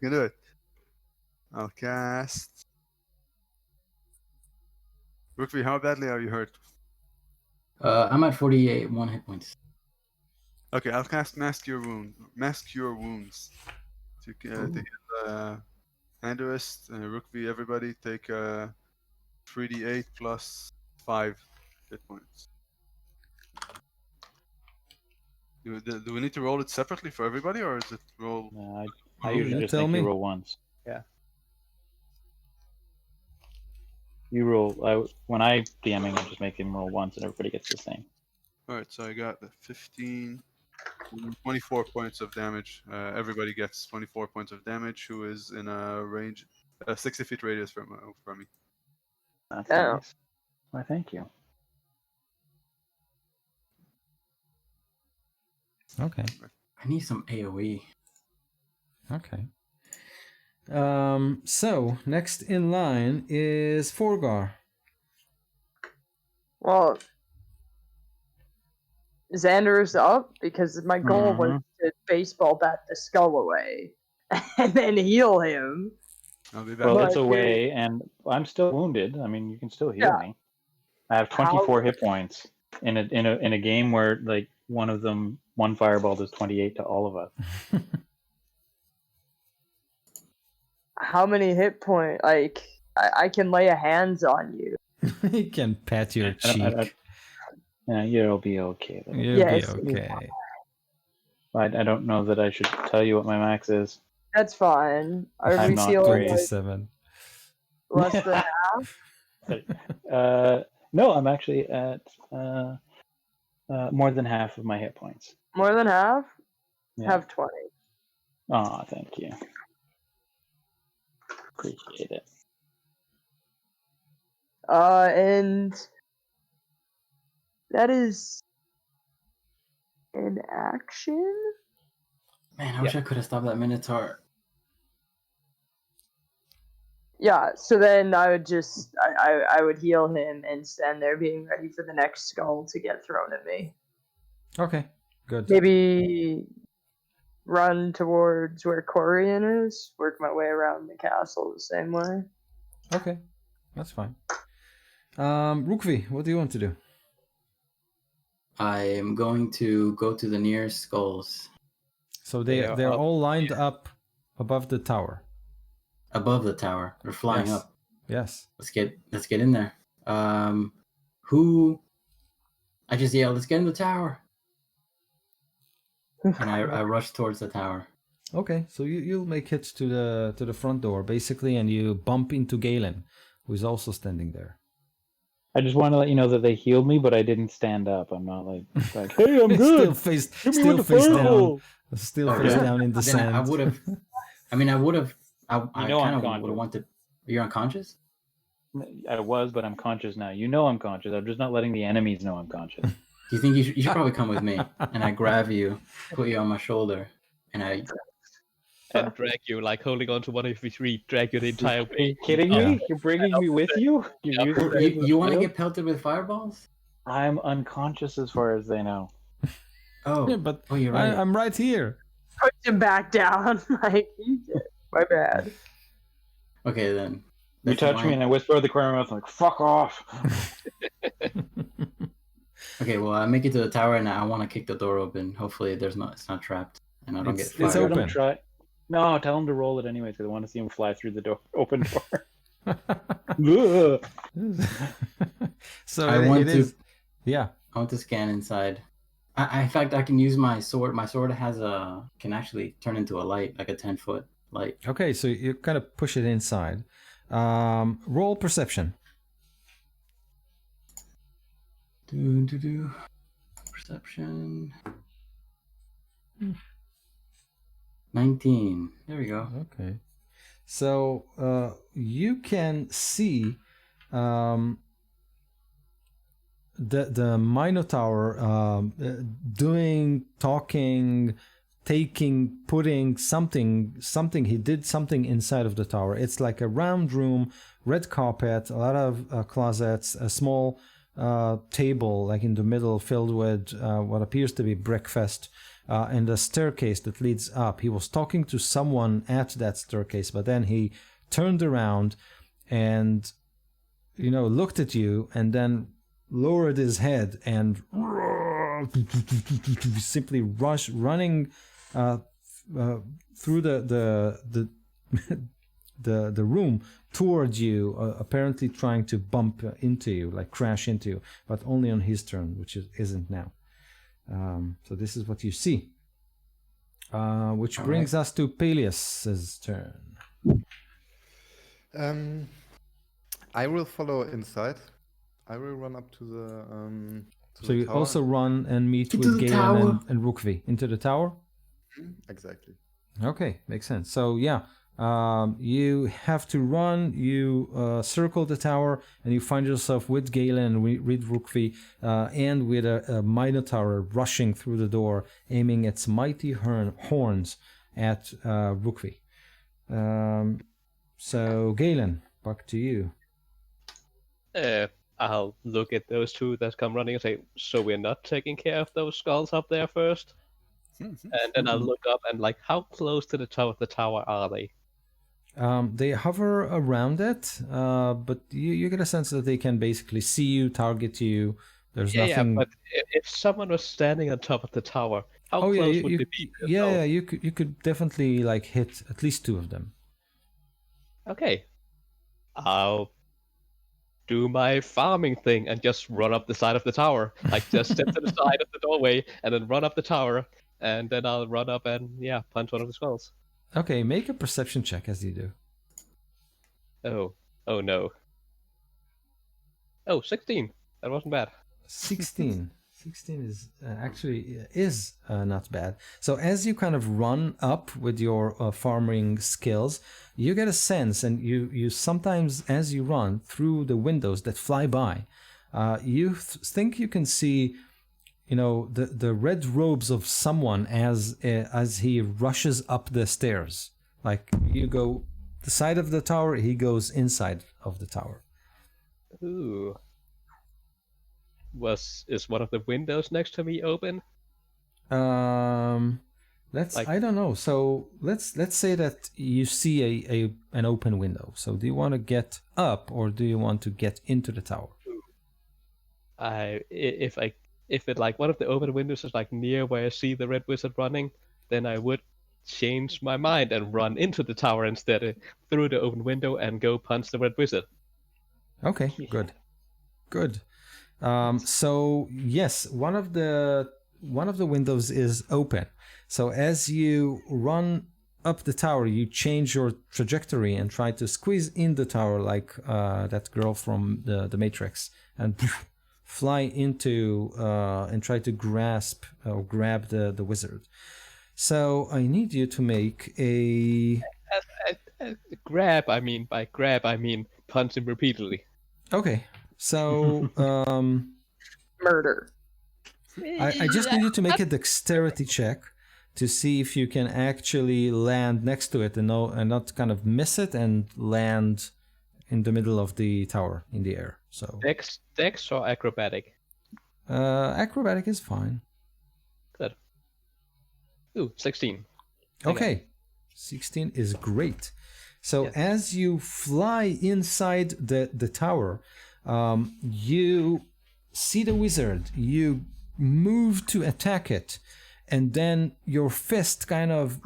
can do it. I'll cast. Brookby, how badly are you hurt? I'm at 48, 1 hit points. Okay, I'll cast Mask Cure Wounds to heal Andorus, Rookby, everybody take 3d8 plus 5 hit points. Do we need to roll it separately for everybody, or is it roll? No, I usually just Tell make me. you roll once. Yeah. You roll. When I DMing, I just make him roll once, and everybody gets the same. Alright, so I got the 15, 24 points of damage. Everybody gets 24 points of damage, who is in a range, 60 feet radius from me. That's Oh. nice. Why, thank you. Okay. I need some AoE. Okay. So next in line is Forgar. Well, Xander's up because my goal was to baseball bat the skull away and then heal him. I'll be back. Well, But it's it- away, and I'm still wounded. I mean, you can still heal Yeah. me. I have 24 hit points in a game where like one fireball does 28 to all of us. How many hit point? Like, I can lay a hands on you. He can pat your cheek. Yeah, you'll be okay. Though. You'll Yes. be okay. I don't know that I should tell you what my max is. That's fine. Are I'm we not feeling great. like 27. less than No, I'm actually at more than half of my hit points. more than half? Yeah. Have 20. Aw, thank you. Appreciate it. And that is an action. Man, I wish I could have stopped that Minotaur. Yeah, so then I would just I would heal him and stand there being ready for the next skull to get thrown at me. Okay, good. Maybe run towards where Corian is, work my way around the castle the same way. Okay, that's fine. Rukvi, what do you want to do? I am going to go to the nearest skulls. So They are they're up. all lined up above the tower. Above the tower. They're flying Yes. up. Yes. Let's get in there. Who? I just yelled, "Let's get in the tower!" And I rush towards the tower. Okay, so you'll make it to the front door basically, and you bump into Galen, who is also standing there. I just want to let you know that they healed me, but I didn't stand up. I'm not like hey, I'm Still good. face Hit me still with the face down. fireball. Still Oh, face yeah? down in the Then sand. I would have. I mean, I would have. I know kind I'm of conscious. would have wanted. You're unconscious? I was, but I'm conscious now. You know I'm conscious. I'm just not letting the enemies know I'm conscious. Do you think you should probably come with me? And I grab you, put you on my shoulder, and I. And drag you, like holding on to one of your feet, drag you the entire Are way. you kidding Yeah. me? You're bringing me with you? You're using me as a You want to shield? get pelted with fireballs? I'm unconscious as far as they know. Oh, Yeah, but oh, you're right. I'm right here. Push him back down. Like, you did. My bad. Okay then. You touch me and I whisper at the corner of my mouth, like, fuck off. Okay, well, I make it to the tower and I want to kick the door open. Hopefully it's not trapped and I don't get fired. It's Let open. him try. No, tell him to roll it anyways because I want to see him fly through the door, open door. So I want to. Yeah. I want to scan inside. In fact, I can use my sword. My sword can actually turn into a light, like a 10-foot light. Okay, so you kind of push it inside. Roll perception. Perception. 19. There we go. Okay. So you can see the Minotaur talking, putting something. He did something inside of the tower. It's like a round room, red carpet, a lot of closets, a small table like in the middle filled with what appears to be breakfast. And a staircase that leads up. He was talking to someone at that staircase, but then he turned around and, looked at you and then lowered his head and simply running through the room towards you, apparently trying to bump into you, like crash into you, but only on his turn, which isn't now. So this is what you see, which brings us to Peleus's turn. I will follow inside. I will run up to the. So you tower. also run and meet Into with the Galen tower. and Rukvi into the tower. Exactly. Okay, makes sense. So yeah, you have to run. You circle the tower, and you find yourself with Galen and with Rukvi, and with a Minotaur rushing through the door, aiming its mighty horns at Rukvi. So Galen, back to you. I'll look at those two that come running and say, so we're not taking care of those skulls up there first? And then I'll look up and how close to the top of the tower are they? They hover around it, but you get a sense that they can basically see you, target you. There's nothing. Yeah, but if someone was standing on top of the tower, how close would they be? Yeah, you could definitely hit at least two of them. Okay. I'll do my farming thing and just run up the side of the tower. Just step to the side of the doorway and then run up the tower, and then I'll run up and punch one of the skulls. Okay, make a perception check as you do. Oh no. Oh, 16. That wasn't bad. 16. 16 is actually not bad. So as you kind of run up with your farming skills, you get a sense, and you sometimes as you run through the windows that fly by, you think you can see, the red robes of someone as he rushes up the stairs. Like you go the side of the tower, he goes inside of the tower. Ooh. Is one of the windows next to me open? I don't know. So let's say that you see an open window. So do you want to get up or do you want to get into the tower? If one of the open windows is near where I see the red wizard running, then I would change my mind and run into the tower instead, through the open window and go punch the red wizard. Okay, good. So yes, one of the windows is open. So as you run up the tower, you change your trajectory and try to squeeze in the tower like that girl from the Matrix, and fly into and try to grasp or grab the wizard. So I need you to make a grab. I mean punch him repeatedly. Okay. So Murder. I just need you to make a dexterity check to see if you can actually land next to it and not kind of miss it and land in the middle of the tower in the air. So Dex or acrobatic? Acrobatic is fine. Good. Ooh, 16. Okay. 16 is great. So as you fly inside the tower, you see the wizard. You move to attack it, and then your fist kind of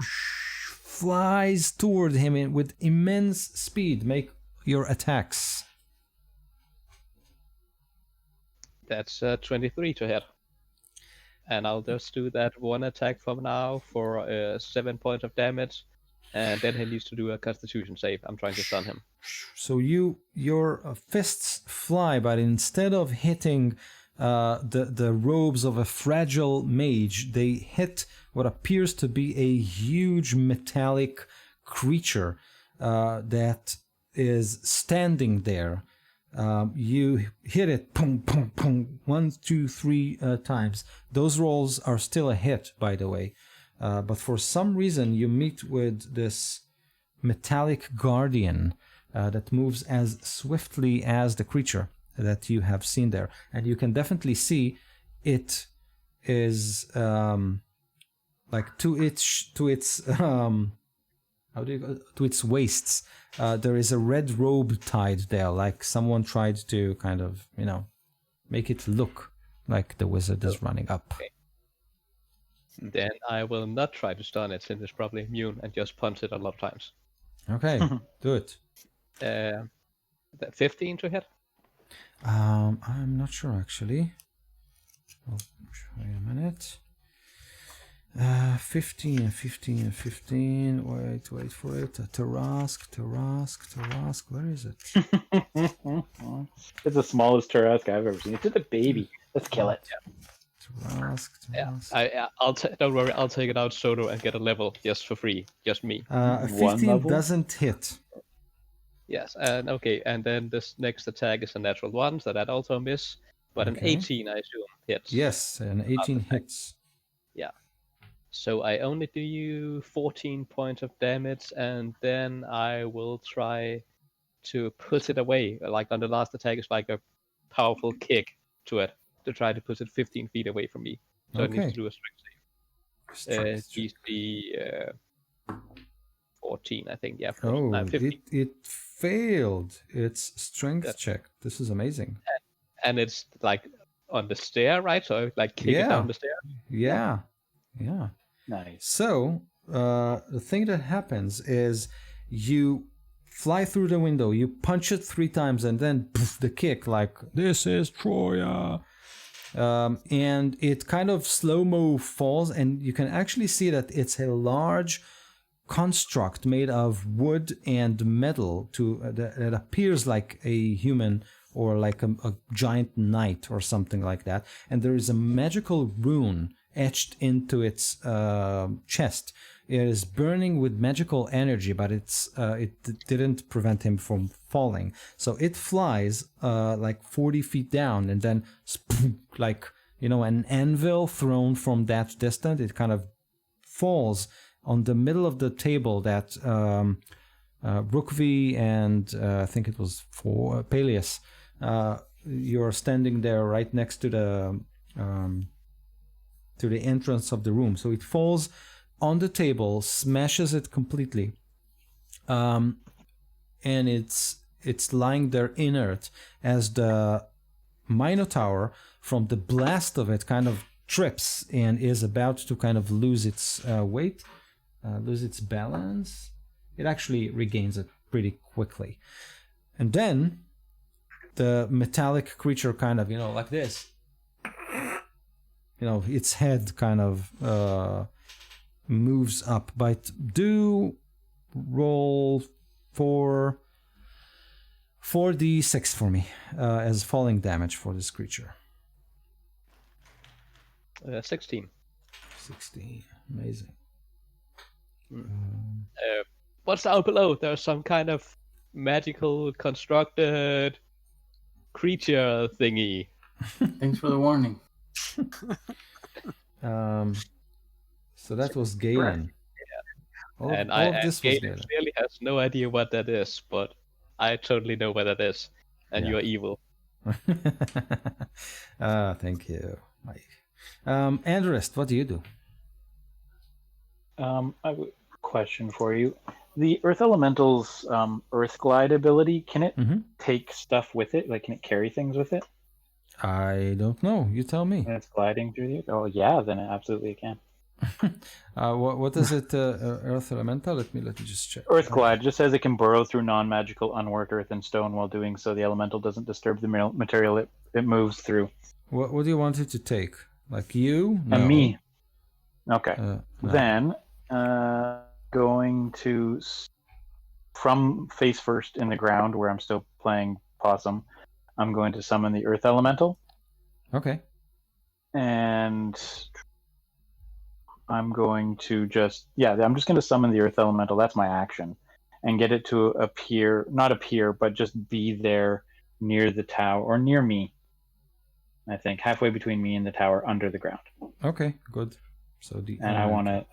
flies toward him with immense speed. Make your attacks. That's 23 to hit. And I'll just do that one attack from now for 7 points of damage. And then he needs to do a Constitution save. I'm trying to stun him. So your fists fly, but instead of hitting the robes of a fragile mage, they hit what appears to be a huge metallic creature that is standing there. You hit it, pum, pum, pum, 1, 2, 3 times. Those rolls are still a hit, by the way. But for some reason, you meet with this metallic guardian that moves as swiftly as the creature that you have seen there. And you can definitely see it is like to its waists. There is a red robe tied there, like someone tried to kind of, make it look like the wizard is running up. Okay. Then I will not try to stun it, since it's probably immune, and just punch it a lot of times. Okay, do it. 15 to hit? I'm not sure, actually. Wait a minute. 15. Wait for it. Tarask. Where is it? It's the smallest Tarask I've ever seen. It's just a baby. Let's kill it. Tarask. Yeah, don't worry, I'll take it out solo and get a level just for free. Just me. A 15 doesn't hit. Yes, and okay, and then this next attack is a natural 1, so that also miss. But an 18, I assume, hits. Yes, an 18 hits. Yeah. So I only do you 14 points of damage, and then I will try to put it away. Like on the last attack, it's like a powerful kick to it to try to push it 15 feet away from me. So it needs to do a strength save. DC 14, I think. Yeah. 15. It failed its strength check. This is amazing. And it's like on the stair, right? So like kick it down the stair. Yeah. Nice. So the thing that happens is you fly through the window, you punch it 3 times, and then poof, the kick, like, this is Troya. And it kind of slow-mo falls, and you can actually see that it's a large construct made of wood and metal that appears like a human or like a giant knight or something like that. And there is a magical rune etched into its chest. It is burning with magical energy, but it didn't prevent him from falling. So it flies like 40 feet down, and then like, an anvil thrown from that distance, it kind of falls on the middle of the table that Rukvi and I think it was for Peleus, you're standing there right next to the entrance of the room. So it falls on the table, smashes it completely, and it's lying there inert as the Minotaur, from the blast of it, kind of trips and is about to kind of lose its weight, lose its balance. It actually regains it pretty quickly. And then the metallic creature kind of, like this, its head kind of moves up. But do roll 4d6 for me as falling damage for this creature. 16. 16. Amazing. What's down below? There's some kind of magical constructed creature thingy. Thanks for the warning. So that was Galen. Yeah. All of this was Galen really has no idea what that is, but I totally know what that is. And you're evil. Thank you, Mike. Andrest, what do you do? I have a question for you. The Earth Elemental's Earth Glide ability, can it Mm-hmm. take stuff with it? Like, can it carry things with it? I don't know. You tell me. When it's gliding through the... Oh, yeah, then it absolutely can. What is it? Earth Elemental? Let me just check. Earth Glide just says it can burrow through non-magical, unworked earth and stone. While doing so, the elemental doesn't disturb the material it moves through. What do you want it to take? Like you? No. And me. Okay. No. Then, going to from face first in the ground where I'm still playing possum, I'm going to summon the Earth Elemental. Okay. And I'm going to I'm just going to summon the Earth Elemental. That's my action. And get it to not appear, but just be there near the tower, or near me. I think halfway between me and the tower, under the ground. Okay, good. So I want to,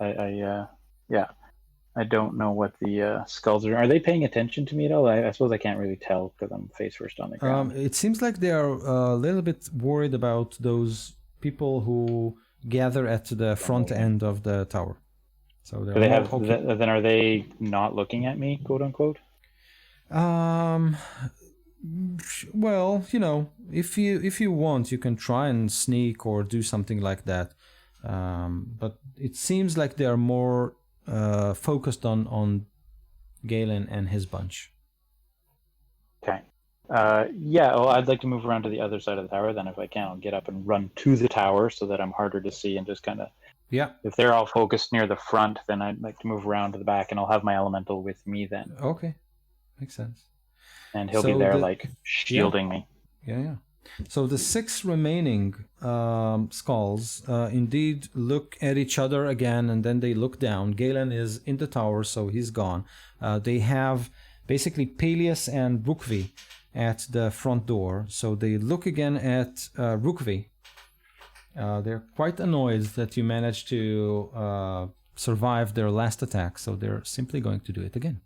I don't know what the skulls are. Are they paying attention to me at all? I suppose I can't really tell because I'm face first on the ground. It seems like they are a little bit worried about those people who gather at the front end of the tower. So they have. Then are they not looking at me, quote unquote? Well, if you want, you can try and sneak or do something like that. But it seems like they are more focused on Galen and his bunch. Okay. I'd like to move around to the other side of the tower. Then, if I can, I'll get up and run to the tower so that I'm harder to see and just kind of. Yeah. If they're all focused near the front, then I'd like to move around to the back, and I'll have my elemental with me then. Okay, makes sense. And he'll be there, shielding me. Yeah. So the 6 remaining skulls indeed look at each other again, and then they look down. Galen is in the tower, so he's gone. They have basically Peleus and Rukvi at the front door. So they look again at Rukvi. They're quite annoyed that you managed to survive their last attack, so they're simply going to do it again.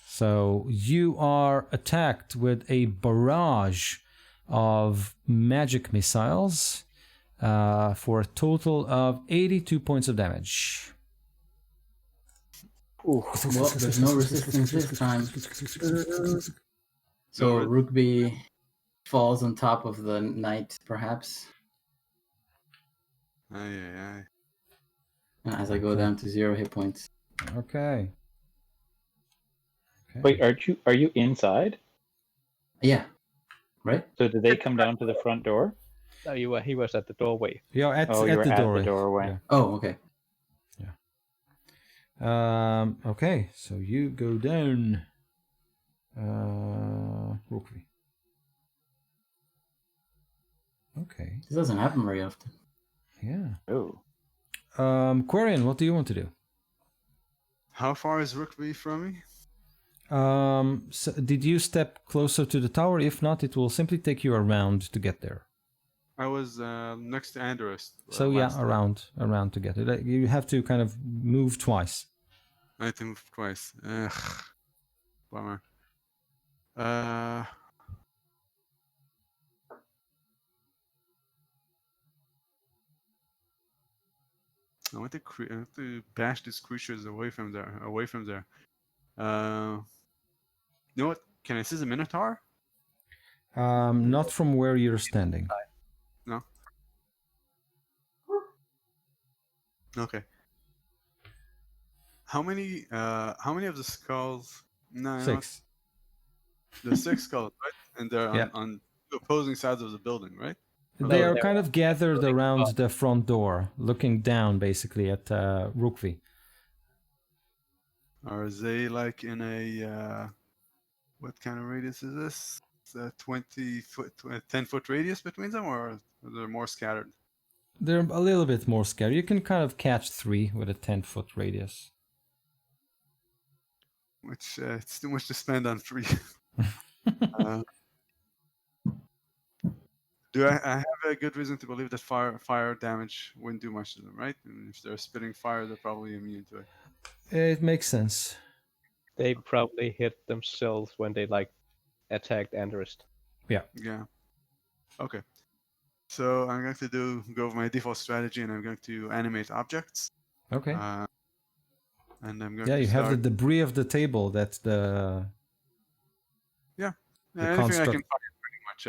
So you are attacked with a barrage of magic missiles for a total of 82 points of damage. Well, there's no resistance this time. So Rukbi falls on top of the knight, perhaps. As I go down to 0 hit points. Okay. Wait, are you inside? Yeah. Right? So did they come down to the front door? No, he was at the doorway. Yeah, at the doorway. Yeah. Oh, okay. Yeah. Okay, so you go down. Rukvi. Okay. This doesn't happen very often. Yeah. Oh. Quarian, what do you want to do? How far is Rukby from me? So did you step closer to the tower? If not, it will simply take you around to get there. I was next to Andros. So around to get it. You have to kind of move twice. I had to move twice. Bummer. I want to bash these creatures away from there. You know what? Can I see the Minotaur? Not from where you're standing. No. Okay. How many of the skulls? No. 6. The 6 skulls, right? And they're on the opposing sides of the building, right? They are kind of gathered around the front door, looking down basically at Rukvi. Are they like in a what kind of radius is this? It's a 10-foot radius between them, or are they more scattered? They're a little bit more scattered. You can kind of catch 3 with a 10-foot radius. Which it's too much to spend on 3. Do I have a good reason to believe that fire damage wouldn't do much to them, right? And if they're spitting fire, they're probably immune to it. It makes sense. They probably hit themselves when they attacked Andros. Yeah. Okay. So I'm going to go with my default strategy, and I'm going to animate objects. Okay. and I'm going Yeah, to you start. have the debris of the table. That's the Anything construct. I can find pretty much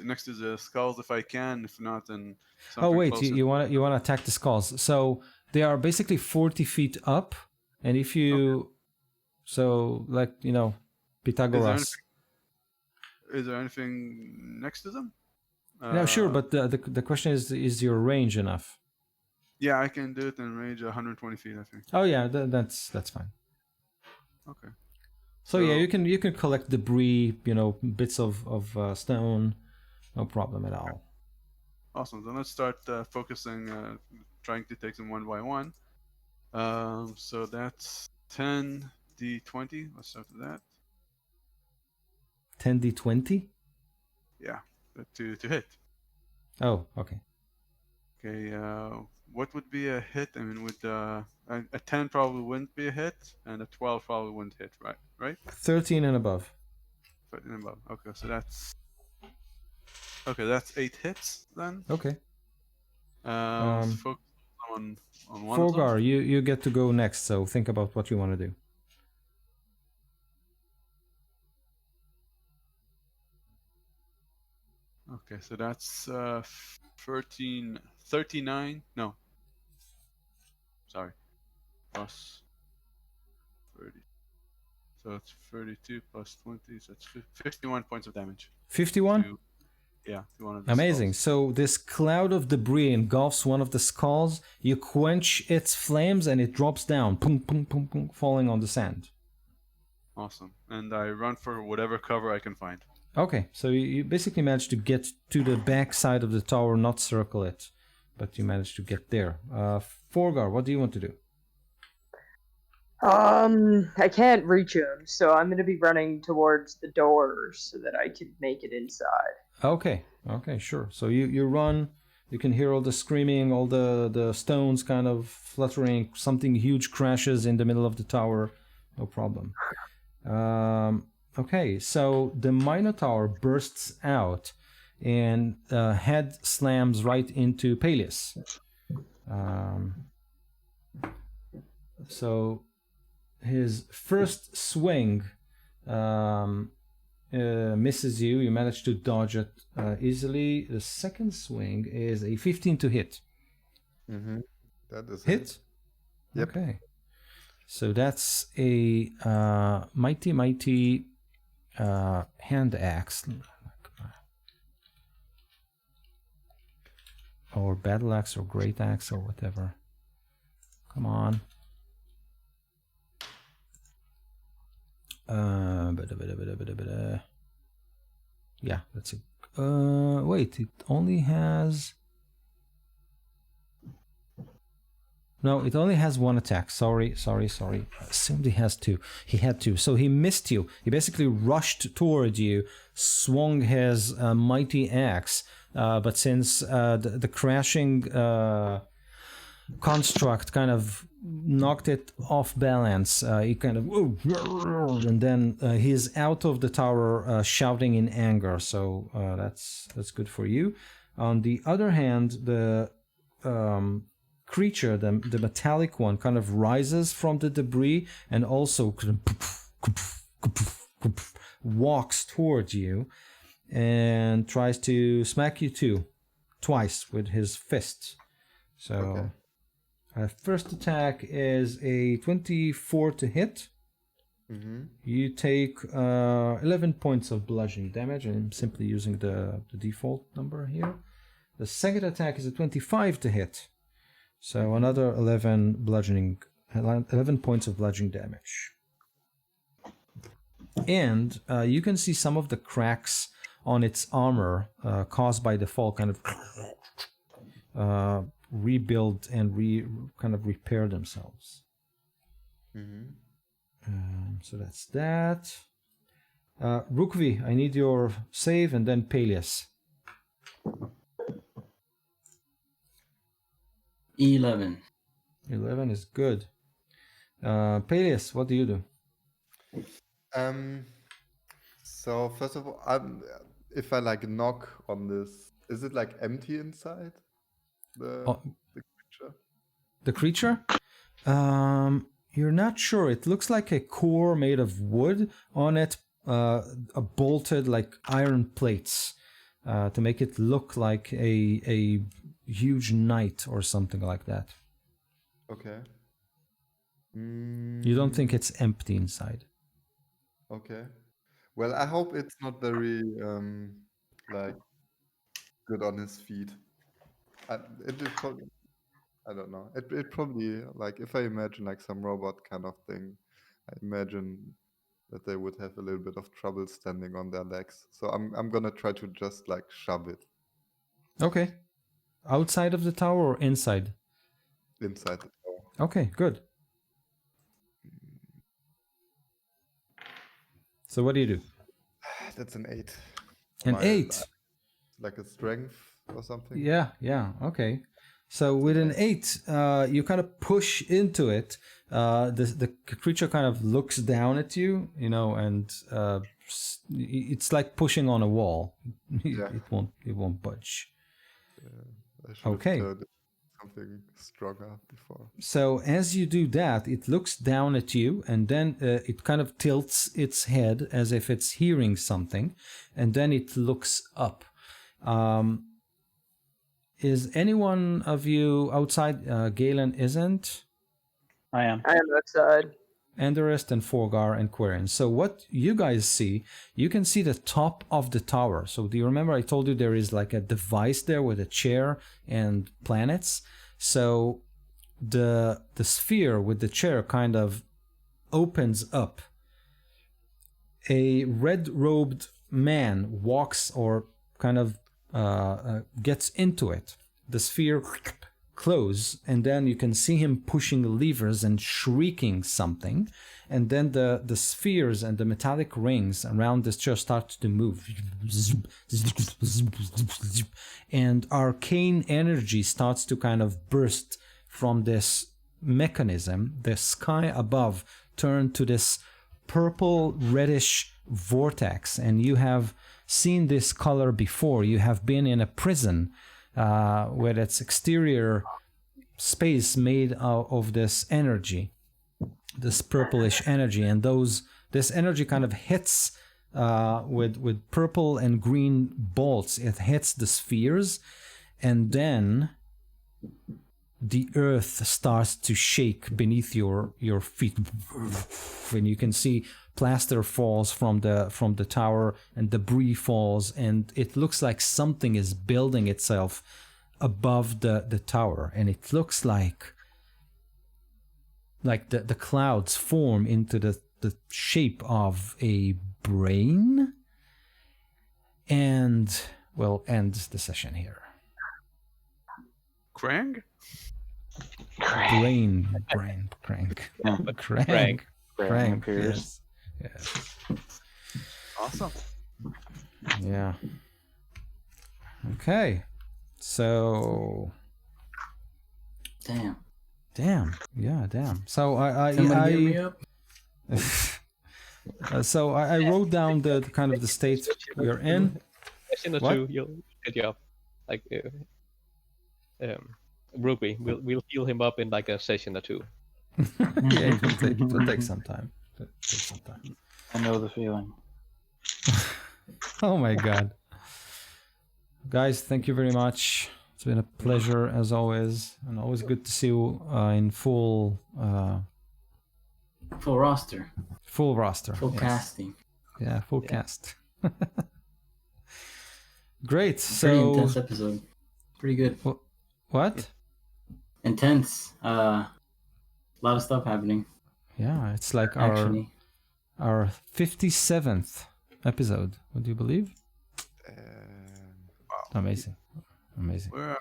next to the skulls if I can. If not, then Oh something wait, closer. you want to attack the skulls. So they are basically 40 feet up, and if you, so like Pythagoras. Is there anything next to them? Yeah, sure, but the question is your range enough? Yeah, I can do it in range 120 feet, I think. Oh yeah, that's fine. Okay. So yeah, you can collect debris, bits of stone, no problem at all. Awesome. Then let's start focusing, trying to take them one by one. So that's 10d20. Let's start with that. 10d20? Yeah, to hit. Oh, okay. Okay. What would be a hit? I mean, would a 10 probably wouldn't be a hit, and a 12 probably wouldn't hit, right? 13 and above. 13 and above. Okay, so that's 8 hits then. Okay. Let's focus on one Forgar, of them. you get to go next, so think about what you want to do. Okay, so that's 39. No. Sorry. Plus 30. So it's 32 plus 20, so it's 51 points of damage. 51? To one of the Amazing. skulls. So this cloud of debris engulfs one of the skulls. You quench its flames and it drops down, pum, pum, pum, pum, falling on the sand. Awesome. And I run for whatever cover I can find. Okay, so you basically managed to get to the back side of the tower, not circle it, but you managed to get there. Forgar, what do you want to do? I can't reach him, so I'm gonna be running towards the doors so that I can make it inside. Okay, sure. So you run, you can hear all the screaming, all the stones kind of fluttering, something huge crashes in the middle of the tower, no problem. Okay, so the Minotaur bursts out and head slams right into Peleus. So his first swing misses you. You manage to dodge it easily. The second swing is a 15 to hit. Mm-hmm. That is Hit? Yep. Okay. So that's a mighty hand axe. Or battle axe or great axe or whatever. Come on. Yeah, that's it. Wait, it only has... No, it only has one attack. Sorry. I assumed he has two. He had two. So he missed you. He basically rushed toward you, swung his mighty axe, but since the crashing construct kind of knocked it off balance, he kind of... And then he's out of the tower shouting in anger. So that's good for you. On the other hand, the... creature, the metallic one, kind of rises from the debris and also walks towards you and tries to smack you twice with his fist. So first attack is a 24 to hit. Mm-hmm. You take 11 points of bludgeoning damage. I'm simply using the default number here. The second attack is a 25 to hit. So another 11 points of bludgeoning damage. And you can see some of the cracks on its armor caused by the fall kind of rebuild and kind of repair themselves. Mm-hmm. So that's that. Rukvi, I need your save and then Peleus. 11. 11 is good. Peleus, what do you do? So first of all, if I like knock on this, is it like empty inside the creature? The creature? You're not sure. It looks like a core made of wood. On it, bolted like iron plates to make it look like a huge knight or something like that. Okay. You don't think it's empty inside? Okay. Well, I hope it's not very like good on his feet. It is probably, I don't know. It probably, like, if I imagine like some robot kind of thing, I imagine that they would have a little bit of trouble standing on their legs. So I'm gonna try to just like shove it Okay. Outside of the tower or inside? inside the tower. Okay, good. So what do you do? That's an 8. An My- 8. Like a strength or something. Yeah, okay. So with an 8, you kind of push into it. The creature kind of looks down at you, and it's like pushing on a wall. Yeah. It won't budge. I should Okay. have turned it something stronger before. So as you do that, it looks down at you, and then it kind of tilts its head as if it's hearing something, and then it looks up. Is anyone of you outside? Galen isn't. I am. I am outside. Enderist and Forgar and Quirion. So what you guys see, you can see the top of the tower. So do you remember I told you there is like a device there with a chair and planets? So the sphere with the chair kind of opens up. A red-robed man walks or kind of gets into it. The sphere close, and then you can see him pushing levers and shrieking something, and then the spheres and the metallic rings around this chair start to move, and arcane energy starts to kind of burst from this mechanism. The sky above turned to this purple reddish vortex, and you have seen this color before. You have been in a prison where its exterior space made out of this energy, this purplish energy, and this energy kind of hits with purple and green bolts. It hits the spheres, and then the earth starts to shake beneath your feet, and you can see plaster falls from the tower, and debris falls, and it looks like something is building itself above the tower, and it looks like the clouds form into the shape of a brain, and we'll end the session here. Krang? Crank. Yeah. Crank appears. yes. Awesome. Yeah. Okay. So. Damn. Yeah, damn. So Somebody get me up. So I wrote down the kind of the state we're in. Session or What? 2, you'll get you up. Like, Ruby, we'll heal him up in like a session or 2. Yeah, it'll take some time. I know the feeling. Oh my god. Guys, thank you very much. It's been a pleasure as always, and always good to see you in full Full roster. full roster. Full yes. casting. Yeah, full cast. Great. Pretty So intense episode. Pretty good. what? Intense. A lot of stuff happening. Yeah, it's like Actually. our 57th episode. Would you believe? Amazing. We're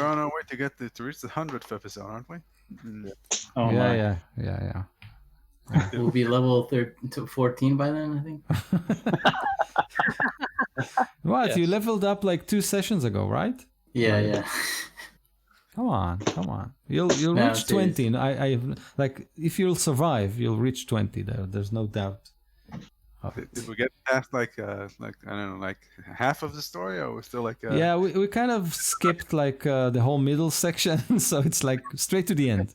on our way to to reach the 100th episode, aren't we? Oh my. Yeah. We'll be level 14 by then, I think. What? Yes. You leveled up like 2 sessions ago, right? Yeah. Come on. You'll No, reach 20. I like if you'll survive, you'll reach 20. There's no doubt. of it. Did we get past like I don't know, like half of the story, or we're still like? Yeah, we kind of skipped like the whole middle section, so it's like straight to the end.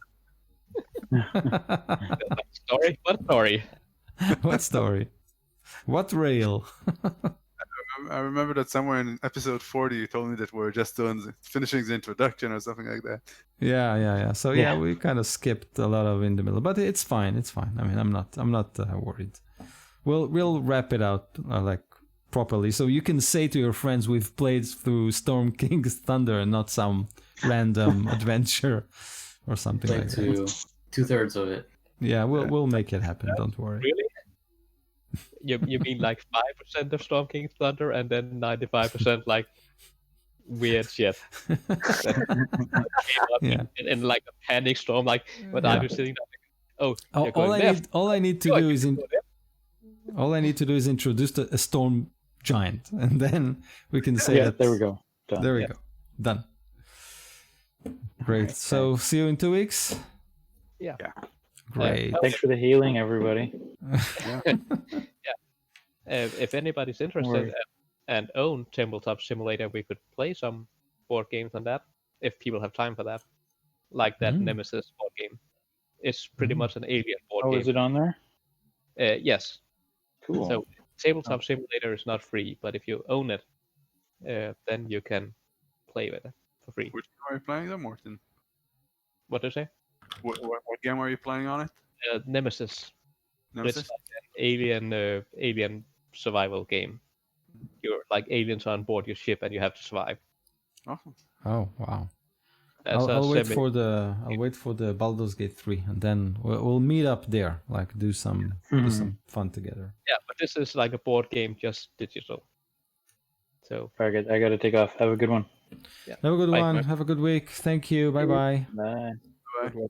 Story? What story? What story? What rail? I remember that somewhere in episode 40 you told me that we're just finishing the introduction or something like that. Yeah. So yeah, we kind of skipped a lot of in the middle, but it's fine. It's fine. I mean, I'm not worried. We'll wrap it out like properly, so you can say to your friends we've played through Storm King's Thunder and not some random adventure or something like that. 2/3 of it. Yeah, we'll make it happen. Don't worry. Really? You mean like 5% of Storm King's Thunder and then 95% like weird shit? Yeah. In like a panic storm, like when I'm just sitting there, like, oh, all I need to do is introduce a storm giant, and then we can say that. There we go. Done. There we go. Done. Great. So see you in 2 weeks. Yeah. Great. Thanks for the healing, everybody. If anybody's interested and own Tabletop Simulator, we could play some board games on that if people have time for that. Like that Nemesis board game. It's pretty much an alien board game. Oh, is it on there? Yes. Cool. So Tabletop Simulator is not free, but if you own it, then you can play with it for free. Which game are you playing though, Morten? What do you say? What game are you playing on it? Nemesis. Nemesis? It's like an alien survival game. You're like aliens on board your ship and you have to survive. Awesome. Oh wow. That's I'll wait for the Baldur's Gate 3, and then we'll meet up there, like do some fun together. Yeah, but this is like a board game, just digital. So Very good. I got to take off. Have a good one. yeah. Have a good Bye. one. Have a good week. Thank you. Bye-bye. Bye. Bye.